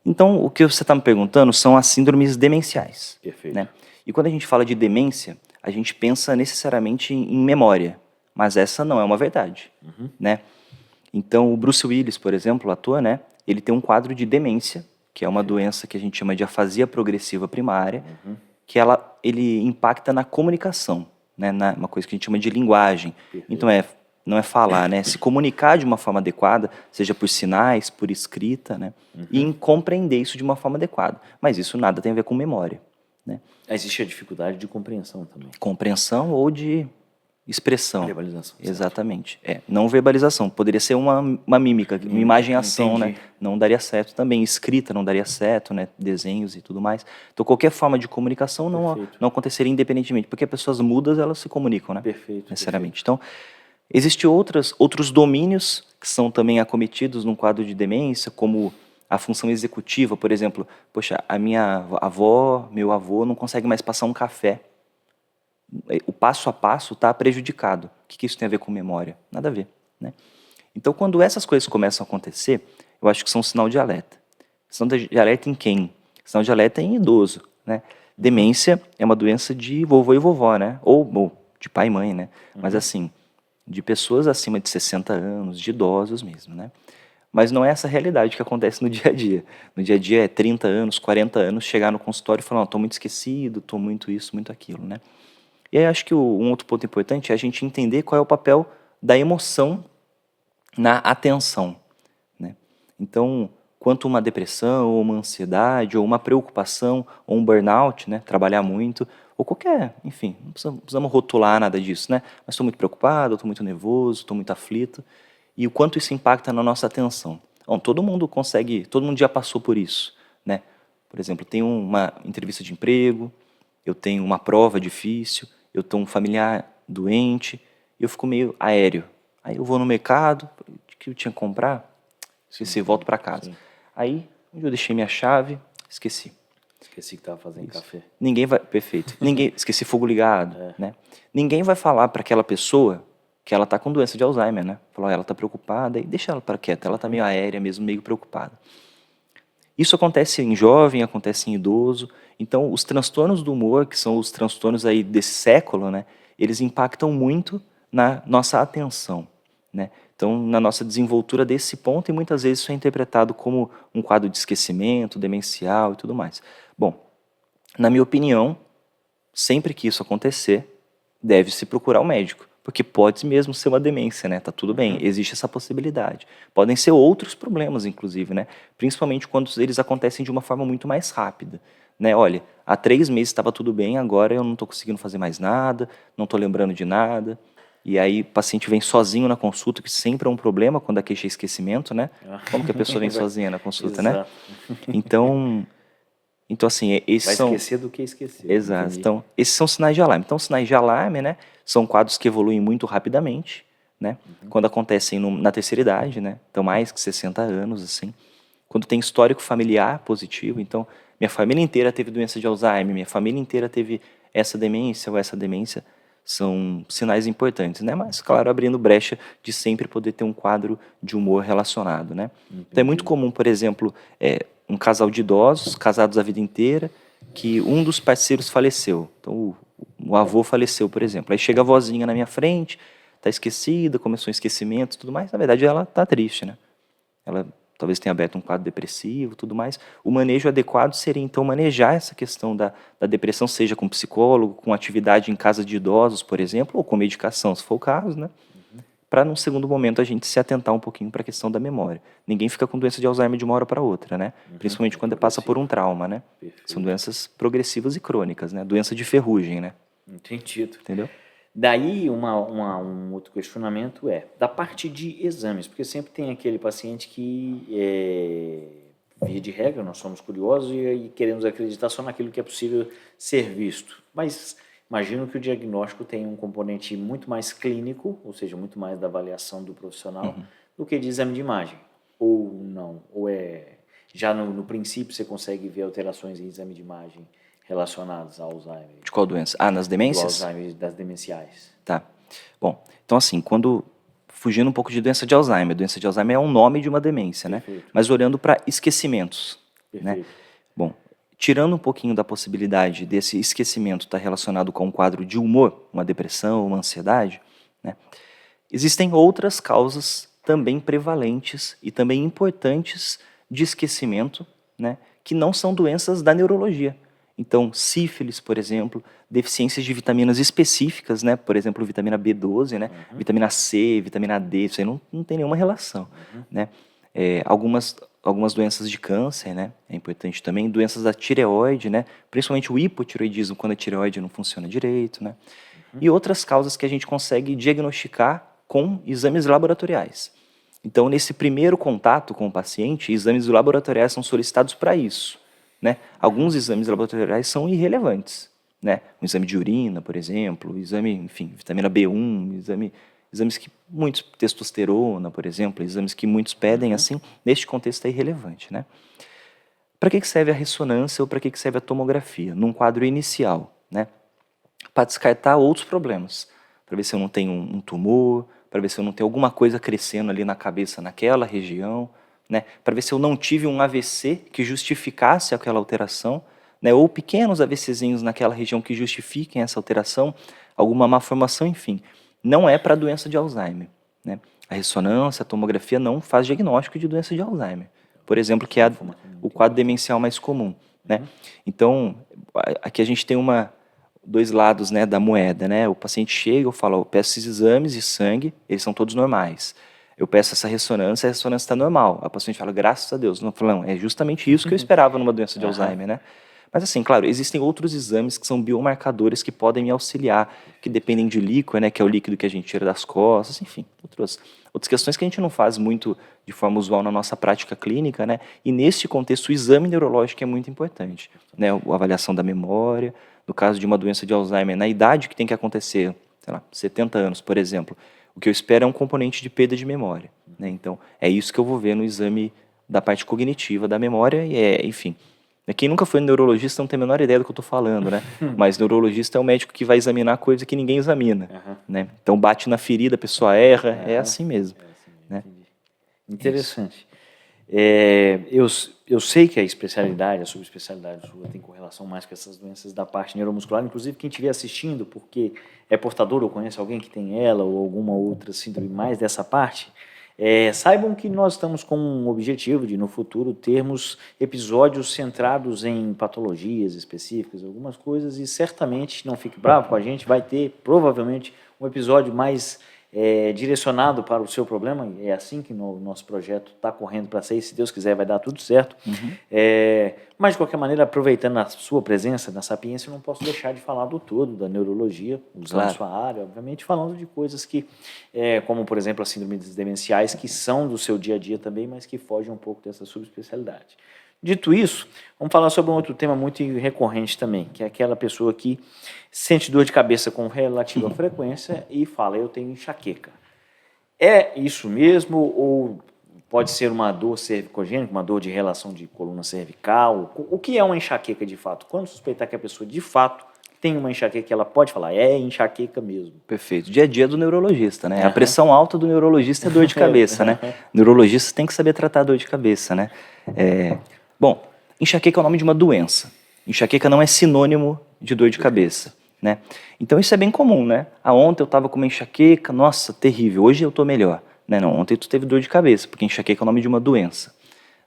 Então, o que você está me perguntando são as síndromes demenciais. Perfeito. Né? E quando a gente fala de demência, a gente pensa necessariamente em memória, mas essa não é uma verdade, né? Então, o Bruce Willis, por exemplo, o ator, né? Ele tem um quadro de demência, que é uma doença que a gente chama de afasia progressiva primária, que ele impacta na comunicação, né? Uma coisa que a gente chama de linguagem. Então, não é falar, né? Se comunicar de uma forma adequada, seja por sinais, por escrita, né? E em compreender isso de uma forma adequada. Mas isso nada tem a ver com memória, né? Existe a dificuldade de compreensão também. Compreensão ou de expressão. Verbalização. Exatamente. Não verbalização. Poderia ser uma mímica, uma imagem-ação, né? Não daria certo também. Escrita não daria certo, né? Desenhos e tudo mais. Então, qualquer forma de comunicação não aconteceria independentemente, porque pessoas mudas, elas se comunicam, né? Perfeito. Necessariamente. Então, existem outros domínios que são também acometidos num quadro de demência, como a função executiva, por exemplo. Poxa, a minha avó, meu avô não consegue mais passar um café. O passo a passo está prejudicado. O que isso tem a ver com memória? Nada a ver, né? Então, quando essas coisas começam a acontecer, eu acho que são um sinal de alerta. Sinal de alerta em quem? Sinal de alerta é em idoso, né? Demência é uma doença de vovô e vovó, né? Ou de pai e mãe, né? Mas assim, de pessoas acima de 60 anos, de idosos mesmo, né? Mas não é essa a realidade que acontece no dia a dia. No dia a dia é 30 anos, 40 anos, chegar no consultório e falar, estou muito esquecido, estou muito isso, muito aquilo, né? E aí acho que um outro ponto importante é a gente entender qual é o papel da emoção na atenção, né? Então, quanto uma depressão, ou uma ansiedade, ou uma preocupação, ou um burnout, né? Trabalhar muito, ou qualquer, enfim, não precisamos rotular nada disso, né? Mas estou muito preocupado, estou muito nervoso, estou muito aflito, e o quanto isso impacta na nossa atenção. Bom, todo mundo já passou por isso, né? Por exemplo, tenho uma entrevista de emprego, eu tenho uma prova difícil, eu tenho um familiar doente, e eu fico meio aéreo. Aí eu vou no mercado, o que eu tinha que comprar? Esqueci, volto para casa. Sim. Aí, onde eu deixei minha chave, esqueci. Esqueci que estava fazendo café. Ninguém vai, perfeito. Esqueci fogo ligado, né? Ninguém vai falar para aquela pessoa que ela está com doença de Alzheimer, né? Falar, ela está preocupada, e deixa ela para quieta, ela está meio aérea mesmo, meio preocupada. Isso acontece em jovem, acontece em idoso. Então, os transtornos do humor, que são os transtornos aí desse século, né? Eles impactam muito na nossa atenção, né? Então, na nossa desenvoltura desse ponto, e muitas vezes isso é interpretado como um quadro de esquecimento, demencial e tudo mais. Bom, na minha opinião, sempre que isso acontecer, deve-se procurar um médico, porque pode mesmo ser uma demência, né? Tá tudo bem, existe essa possibilidade. Podem ser outros problemas, inclusive, né? Principalmente quando eles acontecem de uma forma muito mais rápida, né? Olha, há 3 meses estava tudo bem, agora eu não estou conseguindo fazer mais nada, não estou lembrando de nada. E aí o paciente vem sozinho na consulta, que sempre é um problema quando a queixa é esquecimento, né? Como que a pessoa vem sozinha na consulta, né? Exato. Então assim, esses Vai são... esquecer do que esquecer. Exato. Entendi. Então, esses são sinais de alarme. Então, sinais de alarme, né, são quadros que evoluem muito rapidamente, né, quando acontecem na terceira idade, né, então mais que 60 anos, assim. Quando tem histórico familiar positivo, então, minha família inteira teve doença de Alzheimer, minha família inteira teve essa demência ou essa demência, são sinais importantes, né, mas, claro, abrindo brecha de sempre poder ter um quadro de humor relacionado, né. Então, é muito comum, por exemplo, um casal de idosos, casados a vida inteira, que um dos parceiros faleceu. Então, o avô faleceu, por exemplo. Aí chega a vozinha na minha frente, está esquecida, começou um esquecimento e tudo mais. Na verdade, ela está triste, né? Ela talvez tenha aberto um quadro depressivo, tudo mais. O manejo adequado seria, então, manejar essa questão da depressão, seja com psicólogo, com atividade em casa de idosos, por exemplo, ou com medicação, se for o caso, né? Para, num segundo momento, a gente se atentar um pouquinho para a questão da memória. Ninguém fica com doença de Alzheimer de uma hora para outra, né? Principalmente quando passa por um trauma, né? Perfeito. São doenças progressivas e crônicas, né? Doença de ferrugem, né? Entendido. Entendeu? Daí, um outro questionamento da parte de exames, porque sempre tem aquele paciente que, via de regra, nós somos curiosos e queremos acreditar só naquilo que é possível ser visto. Mas imagino que o diagnóstico tem um componente muito mais clínico, ou seja, muito mais da avaliação do profissional, do que de exame de imagem. Ou não, já no princípio você consegue ver alterações em exame de imagem relacionadas ao Alzheimer. De qual doença? Ah, nas demências? Do Alzheimer, das demenciais. Tá. Bom, então assim, fugindo um pouco de doença de Alzheimer. Doença de Alzheimer é um nome de uma demência, né? Perfeito. Mas olhando para esquecimentos, né? Perfeito. Bom, tirando um pouquinho da possibilidade desse esquecimento estar relacionado com um quadro de humor, uma depressão, uma ansiedade, né? Existem outras causas também prevalentes e também importantes de esquecimento, né? Que não são doenças da neurologia. Então, sífilis, por exemplo, deficiências de vitaminas específicas, né? Por exemplo, vitamina B12, né? Vitamina C, vitamina D, isso aí não tem nenhuma relação, né? Algumas doenças de câncer, né? É importante também. Doenças da tireoide, né? Principalmente o hipotireoidismo, quando a tireoide não funciona direito, né? E outras causas que a gente consegue diagnosticar com exames laboratoriais. Então, nesse primeiro contato com o paciente, exames laboratoriais são solicitados para isso, né? Alguns exames laboratoriais são irrelevantes, né? Um exame de urina, por exemplo, exame, enfim, vitamina B1, exames que muitos, testosterona, por exemplo, exames que muitos pedem, assim, neste contexto é irrelevante, né? Para que serve a ressonância ou para que serve a tomografia? Num quadro inicial, né? Para descartar outros problemas, para ver se eu não tenho um tumor, para ver se eu não tenho alguma coisa crescendo ali na cabeça, naquela região, né, para ver se eu não tive um AVC que justificasse aquela alteração, né, ou pequenos AVCzinhos naquela região que justifiquem essa alteração, alguma malformação, enfim. Não é para doença de Alzheimer, né? A ressonância, a tomografia não faz diagnóstico de doença de Alzheimer, por exemplo, que é o quadro demencial mais comum, né? Então, aqui a gente tem dois lados, né, da moeda, né? O paciente chega, eu falo, eu peço esses exames de sangue, eles são todos normais. Eu peço essa ressonância, a ressonância está normal. A paciente fala, graças a Deus. Não, não, é justamente isso que eu esperava numa doença de Alzheimer, né? Mas assim, claro, existem outros exames que são biomarcadores que podem me auxiliar, que dependem de líquido, né, que é o líquido que a gente tira das costas, enfim, outras questões que a gente não faz muito de forma usual na nossa prática clínica, né? E nesse contexto, o exame neurológico é muito importante, né? A avaliação da memória, no caso de uma doença de Alzheimer, na idade que tem que acontecer, sei lá, 70 anos, por exemplo, o que eu espero é um componente de perda de memória, né? Então, é isso que eu vou ver no exame da parte cognitiva da memória e enfim. Quem nunca foi neurologista não tem a menor ideia do que eu estou falando, né? Mas neurologista é o médico que vai examinar coisa que ninguém examina, né? Então bate na ferida, a pessoa erra, é assim mesmo. Né? Interessante. Eu sei que a especialidade, a subespecialidade sua tem correlação mais com essas doenças da parte neuromuscular, inclusive quem estiver assistindo, porque é portador ou conhece alguém que tem ela ou alguma outra síndrome mais dessa parte, saibam que nós estamos com um objetivo de, no futuro, termos episódios centrados em patologias específicas, algumas coisas, e certamente, não fique bravo com a gente, vai ter, provavelmente, um episódio mais direcionado para o seu problema. É assim que o nosso projeto está correndo para ser, e se Deus quiser vai dar tudo certo. Mas, de qualquer maneira, aproveitando a sua presença na Sapiência, eu não posso deixar de falar do todo, da neurologia, usando a sua área, obviamente, falando de coisas que, como, por exemplo, as síndromes demenciais, que são do seu dia a dia também, mas que fogem um pouco dessa subespecialidade. Dito isso, vamos falar sobre um outro tema muito recorrente também, que é aquela pessoa que sente dor de cabeça com relativa frequência e fala, eu tenho enxaqueca. É isso mesmo ou pode ser uma dor cervicogênica, uma dor de relação de coluna cervical? O que é uma enxaqueca de fato? Quando suspeitar que a pessoa de fato tem uma enxaqueca, ela pode falar, é enxaqueca mesmo. Perfeito. Dia a dia do neurologista, né? A pressão alta do neurologista é dor de cabeça, né? Neurologista tem que saber tratar a dor de cabeça, né? Bom, enxaqueca é o nome de uma doença. Enxaqueca não é sinônimo de dor de cabeça, né? Então isso é bem comum, né? Ontem eu estava com uma enxaqueca, nossa, terrível, hoje eu estou melhor. Né? Não, ontem tu teve dor de cabeça, porque enxaqueca é o nome de uma doença.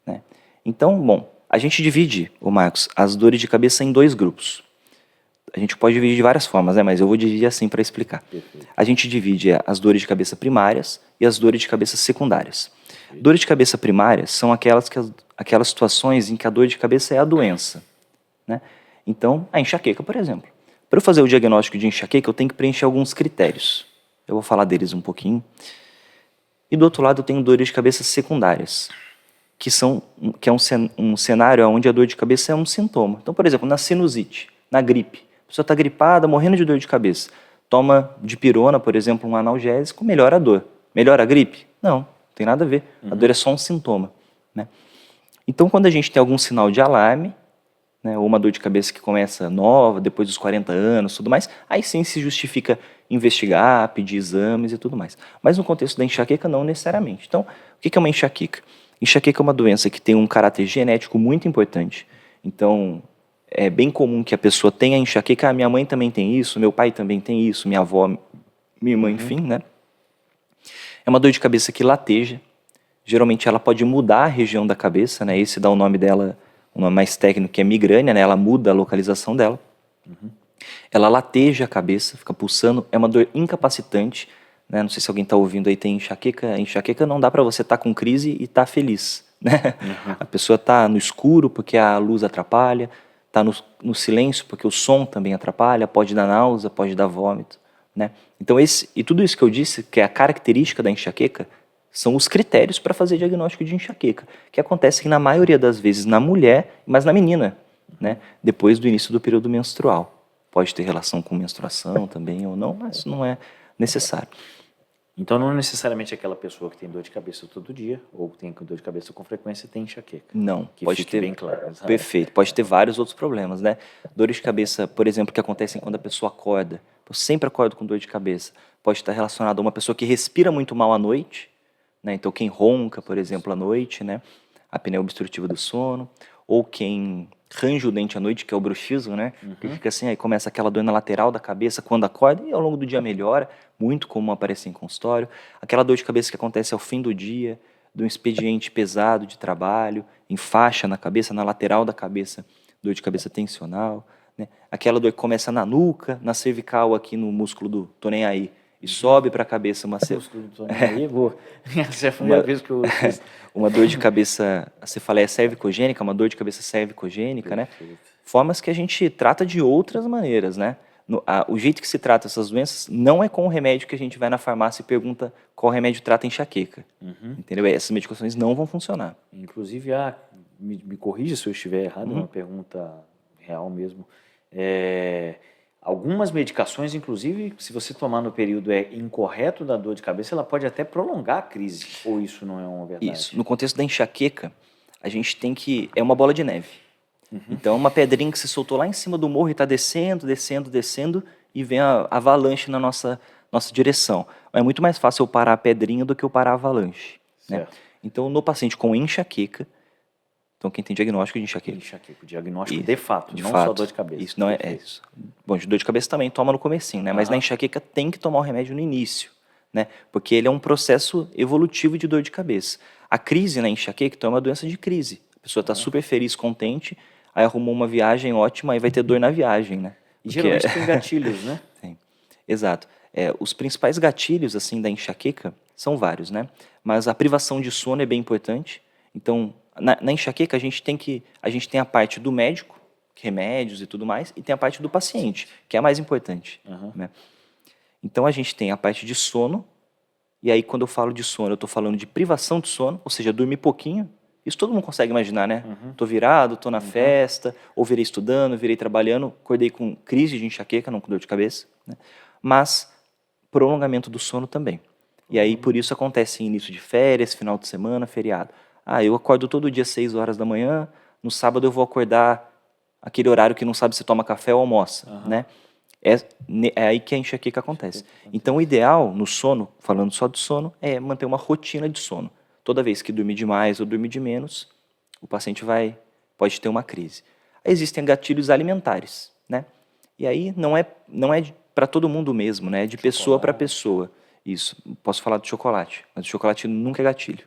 Né? Então, bom, a gente divide, Marcos, as dores de cabeça em dois grupos. A gente pode dividir de várias formas, né? Mas eu vou dividir assim para explicar. Perfeito. A gente divide as dores de cabeça primárias e as dores de cabeça secundárias. Perfeito. Dores de cabeça primárias são aquelas situações em que a dor de cabeça é a doença. Né? Então, a enxaqueca, por exemplo. Para eu fazer o diagnóstico de enxaqueca, eu tenho que preencher alguns critérios. Eu vou falar deles um pouquinho. E do outro lado eu tenho dores de cabeça secundárias, que é um cenário onde a dor de cabeça é um sintoma. Então, por exemplo, na sinusite, na gripe, a pessoa está gripada, morrendo de dor de cabeça. Toma dipirona, por exemplo, um analgésico, melhora a dor. Melhora a gripe? Não tem nada a ver. A dor é só um sintoma. Né? Então, quando a gente tem algum sinal de alarme, né, ou uma dor de cabeça que começa nova, depois dos 40 anos, tudo mais, aí sim se justifica investigar, pedir exames e tudo mais. Mas no contexto da enxaqueca, não necessariamente. Então, o que é uma enxaqueca? Enxaqueca é uma doença que tem um caráter genético muito importante. Então, é bem comum que a pessoa tenha enxaqueca. Minha mãe também tem isso, meu pai também tem isso, minha avó, minha irmã, enfim, né? É uma dor de cabeça que lateja. Geralmente ela pode mudar a região da cabeça, né? Esse dá o nome dela, um nome mais técnico, que é migrânia, né? Ela muda a localização dela. Ela lateja a cabeça, fica pulsando, é uma dor incapacitante, né? Não sei se alguém está ouvindo aí, tem enxaqueca. Enxaqueca não dá para você estar com crise e estar feliz, né? A pessoa está no escuro porque a luz atrapalha, está no silêncio porque o som também atrapalha, pode dar náusea, pode dar vômito, né? Então tudo isso que eu disse, que é a característica da enxaqueca, são os critérios para fazer diagnóstico de enxaqueca, que acontece na maioria das vezes na mulher, mas na menina, né? Depois do início do período menstrual. Pode ter relação com menstruação também ou não, mas não é necessário. Então não necessariamente aquela pessoa que tem dor de cabeça todo dia ou tem dor de cabeça com frequência tem enxaqueca. Não, que pode fique ter, bem claro. Perfeito, pode ter vários outros problemas, né? Dores de cabeça, por exemplo, que acontecem quando a pessoa acorda. Eu sempre acordo com dor de cabeça. Pode estar relacionado a uma pessoa que respira muito mal à noite, né? Então, quem ronca, por exemplo, à noite, né? A apneia obstrutiva do sono, ou quem range o dente à noite, que é o bruxismo, né? Que fica assim, aí começa aquela dor na lateral da cabeça quando acorda e ao longo do dia melhora, muito comum aparecer em consultório. Aquela dor de cabeça que acontece ao fim do dia, de um expediente pesado de trabalho, em faixa na cabeça, na lateral da cabeça, dor de cabeça tensional, né? Aquela dor que começa na nuca, na cervical, aqui no músculo do tô nem aí, e sobe para a cabeça uma, Essa é a primeira uma, vez que eu fiz. uma dor de cabeça, a cefaleia cervicogênica, uma dor de cabeça cervicogênica, né? Perfeito. Formas que a gente trata de outras maneiras, né? O jeito que se trata essas doenças não é com o remédio que a gente vai na farmácia e pergunta qual remédio trata enxaqueca. Entendeu? Essas medicações não vão funcionar. Inclusive, me corrija se eu estiver errado, é uma pergunta real mesmo. Algumas medicações, inclusive, se você tomar no período incorreto da dor de cabeça, ela pode até prolongar a crise, ou isso não é uma verdade? Isso. No contexto da enxaqueca, a gente tem que... É uma bola de neve. Então, é uma pedrinha que se soltou lá em cima do morro e está descendo, descendo, descendo, e vem a avalanche na nossa direção. É muito mais fácil eu parar a pedrinha do que eu parar a avalanche, né? Certo. Então, no paciente com enxaqueca, então quem tem diagnóstico de enxaqueca. Enxaqueca, o diagnóstico Isso, de fato, de não fato. só dor de cabeça. Isso não é isso. Bom, de dor de cabeça também toma no comecinho, né? Mas na enxaqueca tem que tomar o remédio no início, né? Porque ele é um processo evolutivo de dor de cabeça. A crise na enxaqueca então, é uma doença de crise. A pessoa está super feliz, contente, aí arrumou uma viagem ótima, aí vai ter dor na viagem, né? E geralmente tem gatilhos, né? Tem. Exato. Os principais gatilhos assim da enxaqueca são vários, né? Mas a privação de sono é bem importante. Então, na enxaqueca a gente tem a parte do médico, remédios e tudo mais, e tem a parte do paciente, que é a mais importante, né? Então a gente tem a parte de sono, e aí quando eu falo de sono, eu estou falando de privação de sono, ou seja, dormir pouquinho. Isso todo mundo consegue imaginar, né? Tô virado, tô na festa, ou virei estudando, virei trabalhando, acordei com crise de enxaqueca, não com dor de cabeça, né? Mas prolongamento do sono também. E aí por isso acontece em início de férias, final de semana, feriado. Eu acordo todo dia às 6 horas da manhã, no sábado eu vou acordar aquele horário que não sabe se toma café ou almoça, né? É aí que a enxaqueca acontece. Então o ideal no sono, falando só de sono, é manter uma rotina de sono. Toda vez que dormir demais ou dormir de menos, o paciente pode ter uma crise. Aí existem gatilhos alimentares, né? E aí não é para todo mundo mesmo, né? É de pessoa para pessoa. Isso, posso falar do chocolate, mas o chocolate nunca é gatilho.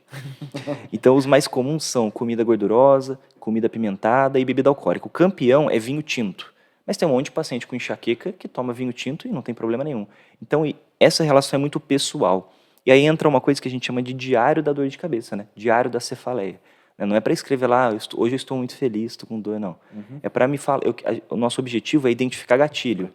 Então os mais comuns são comida gordurosa, comida apimentada e bebida alcoólica. O campeão é vinho tinto. Mas tem um monte de paciente com enxaqueca que toma vinho tinto e não tem problema nenhum. Então essa relação é muito pessoal. E aí entra uma coisa que a gente chama de diário da dor de cabeça, né? Diário da cefaleia. Não é para escrever lá, hoje eu estou muito feliz, estou com dor, não. É para me falar, o nosso objetivo é identificar gatilho.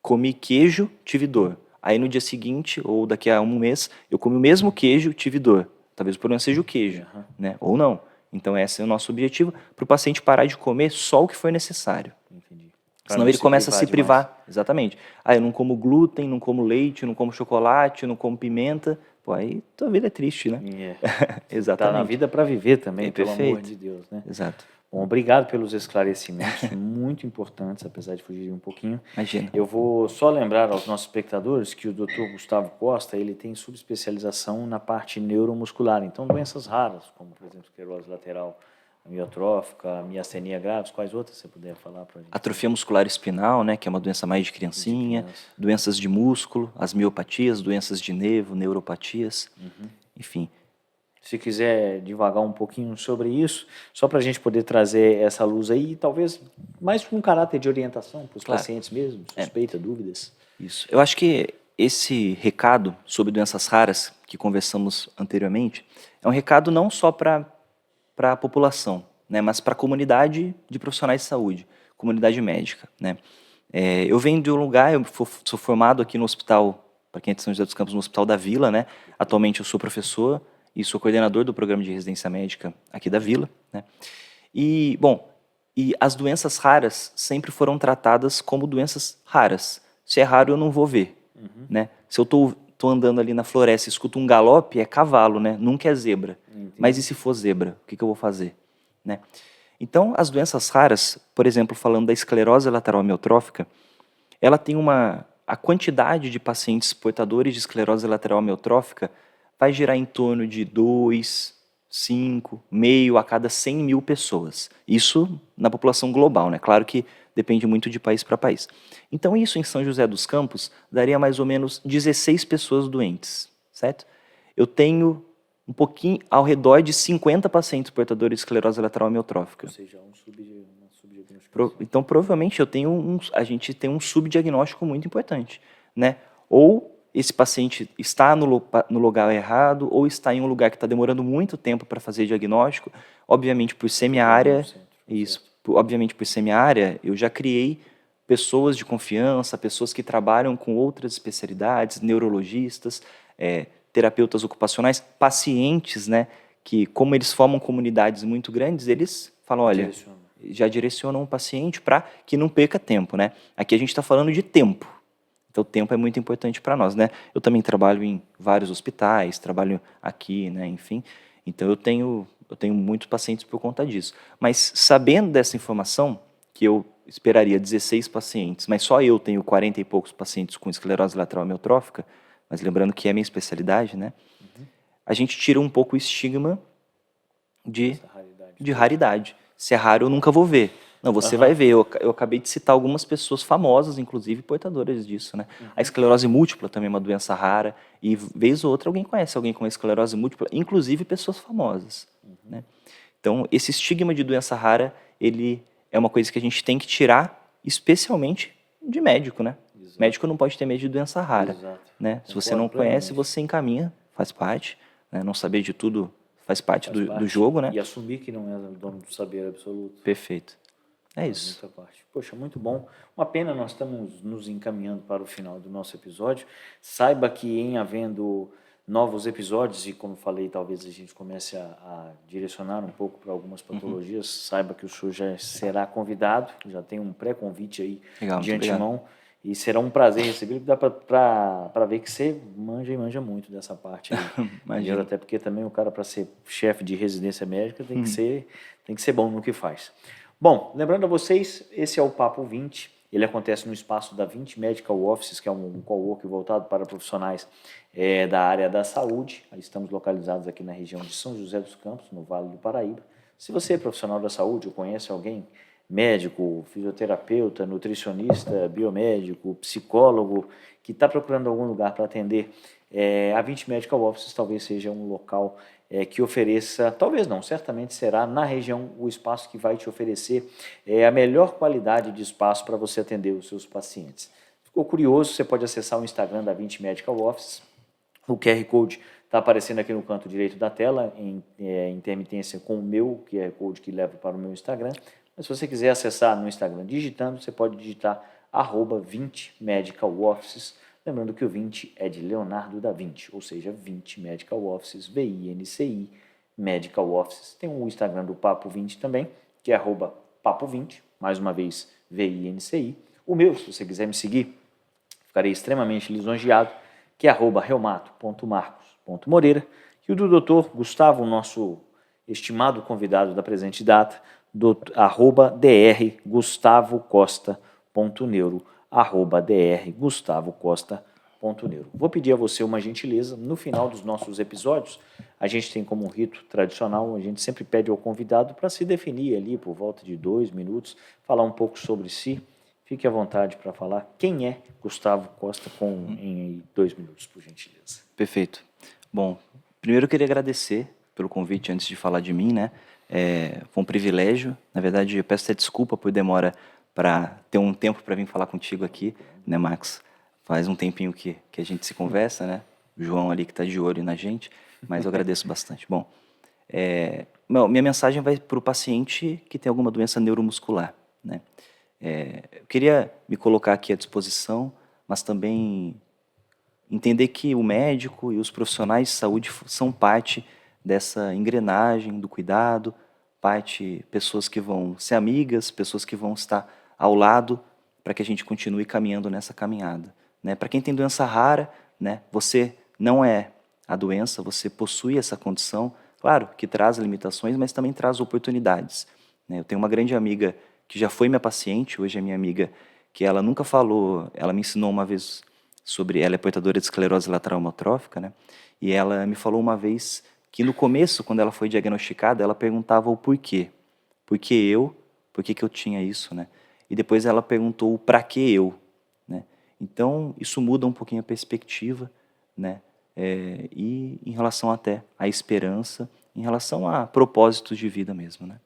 Comi queijo, tive dor. Aí no dia seguinte, ou daqui a um mês, eu comi o mesmo queijo, tive dor. Talvez o problema seja o queijo, né? Ou não. Então esse é o nosso objetivo, para o paciente parar de comer só o que for necessário. Entendi. Senão ele começa a se privar. Exatamente. Eu não como glúten, não como leite, não como chocolate, não como pimenta. Pô, aí tua vida é triste, né? Exatamente. Tá na vida para viver também, pelo perfeito. amor de Deus, né? Exato. Bom, obrigado pelos esclarecimentos, muito importantes, apesar de fugir um pouquinho. Imagina. Eu vou só lembrar aos nossos espectadores que o Dr. Gustavo Costa, ele tem subespecialização na parte neuromuscular. Então, doenças raras, como, por exemplo, esclerose lateral amiotrófica, miastenia graves, quais outras você puder falar para a gente? Atrofia muscular espinal, né, que é uma doença mais de criancinha, doenças de músculo, as miopatias, doenças de nervo, neuropatias, enfim. Se quiser divagar um pouquinho sobre isso, só para a gente poder trazer essa luz aí, talvez mais com um caráter de orientação para os pacientes mesmo, suspeita, dúvidas. Isso. Eu acho que esse recado sobre doenças raras que conversamos anteriormente é um recado não só para a população, né, mas para a comunidade de profissionais de saúde, comunidade médica, né. Eu venho de um lugar, eu sou formado aqui no hospital, para quem é de São José dos Campos, no Hospital da Vila, né. Atualmente eu sou professor e sou coordenador do programa de residência médica aqui da Vila, né. E as doenças raras sempre foram tratadas como doenças raras. Se é raro, eu não vou ver, né. Se eu tô andando ali na floresta e escuto um galope, é cavalo, né? Nunca é zebra. Entendi. Mas e se for zebra? O que eu vou fazer? Né? Então, as doenças raras, por exemplo, falando da esclerose lateral amiotrófica, ela tem a quantidade de pacientes portadores de esclerose lateral amiotrófica vai girar em torno de 2, 5, meio a cada 100 mil pessoas. Isso na população global, né? Claro que depende muito de país para país. Então, isso em São José dos Campos daria mais ou menos 16 pessoas doentes, certo? Eu tenho um pouquinho, ao redor de 50 pacientes portadores de esclerose lateral amiotrófica. Ou seja, uma subdiagnosticação. Então, provavelmente, a gente tem um subdiagnóstico muito importante, né? Ou esse paciente está no lugar errado, ou está em um lugar que está demorando muito tempo para fazer diagnóstico. Obviamente, por ser minha área, obviamente, por ser minha área, eu já criei pessoas de confiança, pessoas que trabalham com outras especialidades, neurologistas, terapeutas ocupacionais, pacientes, né, que como eles formam comunidades muito grandes, eles falam, olha, já direcionam o paciente para que não perca tempo, né? Aqui a gente está falando de tempo, então o tempo é muito importante para nós, né? Eu também trabalho em vários hospitais, trabalho aqui, né, enfim, então eu tenho muitos pacientes por conta disso. Mas sabendo dessa informação, que eu esperaria 16 pacientes, mas só eu tenho 40 e poucos pacientes com esclerose lateral amiotrófica, mas lembrando que é a minha especialidade, né? A gente tira um pouco o estigma de raridade. Se é raro, eu nunca vou ver. Não, você vai ver. Eu acabei de citar algumas pessoas famosas, inclusive portadoras disso, né? A esclerose múltipla também é uma doença rara, e vez ou outra alguém conhece alguém com esclerose múltipla, inclusive pessoas famosas, né? Então, esse estigma de doença rara, ele é uma coisa que a gente tem que tirar, especialmente de médico, né? Exato. Médico não pode ter medo de doença rara, né? Se você não conhece, você encaminha, faz parte, né? Não saber de tudo faz parte do jogo, né? E assumir que não é dono do saber absoluto. Perfeito. É isso. Muita parte. Poxa, muito bom. Uma pena, nós estamos nos encaminhando para o final do nosso episódio. Saiba que em havendo novos episódios, e como falei, talvez a gente comece a direcionar um pouco para algumas patologias, saiba que o senhor já será convidado, já tem um pré-convite aí de antemão, e será um prazer recebê-lo, dá para ver que você manja e manja muito dessa parte aí. Até porque também o cara, para ser chefe de residência médica, tem que ser bom no que faz. Bom, lembrando a vocês, esse é o Papo 20, ele acontece no espaço da 20 Medical Offices, que é um coworking voltado para profissionais da área da saúde. Estamos localizados aqui na região de São José dos Campos, no Vale do Paraíba. Se você é profissional da saúde ou conhece alguém, médico, fisioterapeuta, nutricionista, biomédico, psicólogo, que está procurando algum lugar para atender, a 20 Medical Offices talvez seja um local que ofereça, talvez não, certamente será na região o espaço que vai te oferecer a melhor qualidade de espaço para você atender os seus pacientes. Ficou curioso, você pode acessar o Instagram da 20 Medical Offices, o QR Code está aparecendo aqui no canto direito da tela, em intermitência com o meu QR Code que leva para o meu Instagram, mas se você quiser acessar no Instagram digitando, você pode digitar @20 Medical Offices, lembrando que o 20 é de Leonardo da Vinci, ou seja, 20 Medical Offices, VINCI Medical Offices. Tem o Instagram do Papo 20 também, que é @papo20, mais uma vez, VINCI. O meu, se você quiser me seguir, ficarei extremamente lisonjeado, que é @reumato.marcos.moreira. E o do Dr. Gustavo, nosso estimado convidado da presente data, @drgustavocosta.neuro. @drgustavocosta.neuro. Vou pedir a você uma gentileza, no final dos nossos episódios, a gente tem como um rito tradicional, a gente sempre pede ao convidado para se definir ali por volta de 2 minutos, falar um pouco sobre si. Fique à vontade para falar quem é Gustavo Costa em 2 minutos, por gentileza. Perfeito. Bom, primeiro eu queria agradecer pelo convite antes de falar de mim, né? Foi um privilégio. Na verdade, eu peço até desculpa por demora para ter um tempo para vir falar contigo aqui, né, Marcos? Faz um tempinho que a gente se conversa, né? O João ali que está de olho na gente, mas eu agradeço bastante. Bom, minha mensagem vai para o paciente que tem alguma doença neuromuscular, né? Eu queria me colocar aqui à disposição, mas também entender que o médico e os profissionais de saúde são parte dessa engrenagem do cuidado, pessoas que vão ser amigas, pessoas que vão estar ao lado para que a gente continue caminhando nessa caminhada, né? Para quem tem doença rara, né, você não é a doença, você possui essa condição, claro, que traz limitações, mas também traz oportunidades, né? Eu tenho uma grande amiga que já foi minha paciente, hoje é minha amiga, que ela nunca falou, ela me ensinou uma vez ela é portadora de esclerose lateral amiotrófica, né? E ela me falou uma vez que no começo, quando ela foi diagnosticada, ela perguntava o porquê. Por que eu? Por que eu tinha isso, né? E depois ela perguntou o para que eu, né? Então, isso muda um pouquinho a perspectiva, né? E em relação até à esperança, em relação a propósitos de vida mesmo, né?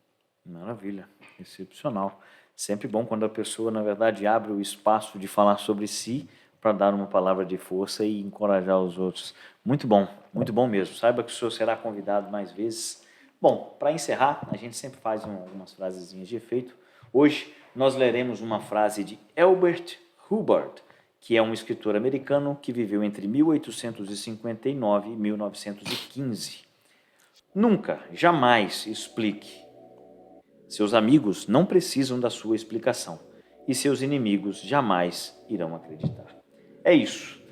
Maravilha, excepcional. Sempre bom quando a pessoa, na verdade, abre o espaço de falar sobre si para dar uma palavra de força e encorajar os outros. Muito bom mesmo. Saiba que o senhor será convidado mais vezes. Bom, para encerrar, a gente sempre faz algumas frasezinhas de efeito. Hoje nós leremos uma frase de Elbert Hubbard, que é um escritor americano que viveu entre 1859 e 1915. Nunca, jamais explique. Seus amigos não precisam da sua explicação e seus inimigos jamais irão acreditar. É isso.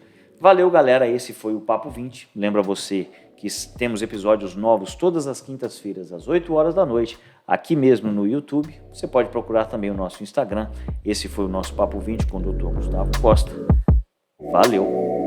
Valeu, galera. Esse foi o Papo 20. Lembra você que temos episódios novos todas as quintas-feiras, às 8 horas da noite, aqui mesmo no YouTube. Você pode procurar também o nosso Instagram. Esse foi o nosso Papo 20 com o Dr. Gustavo Costa. Valeu!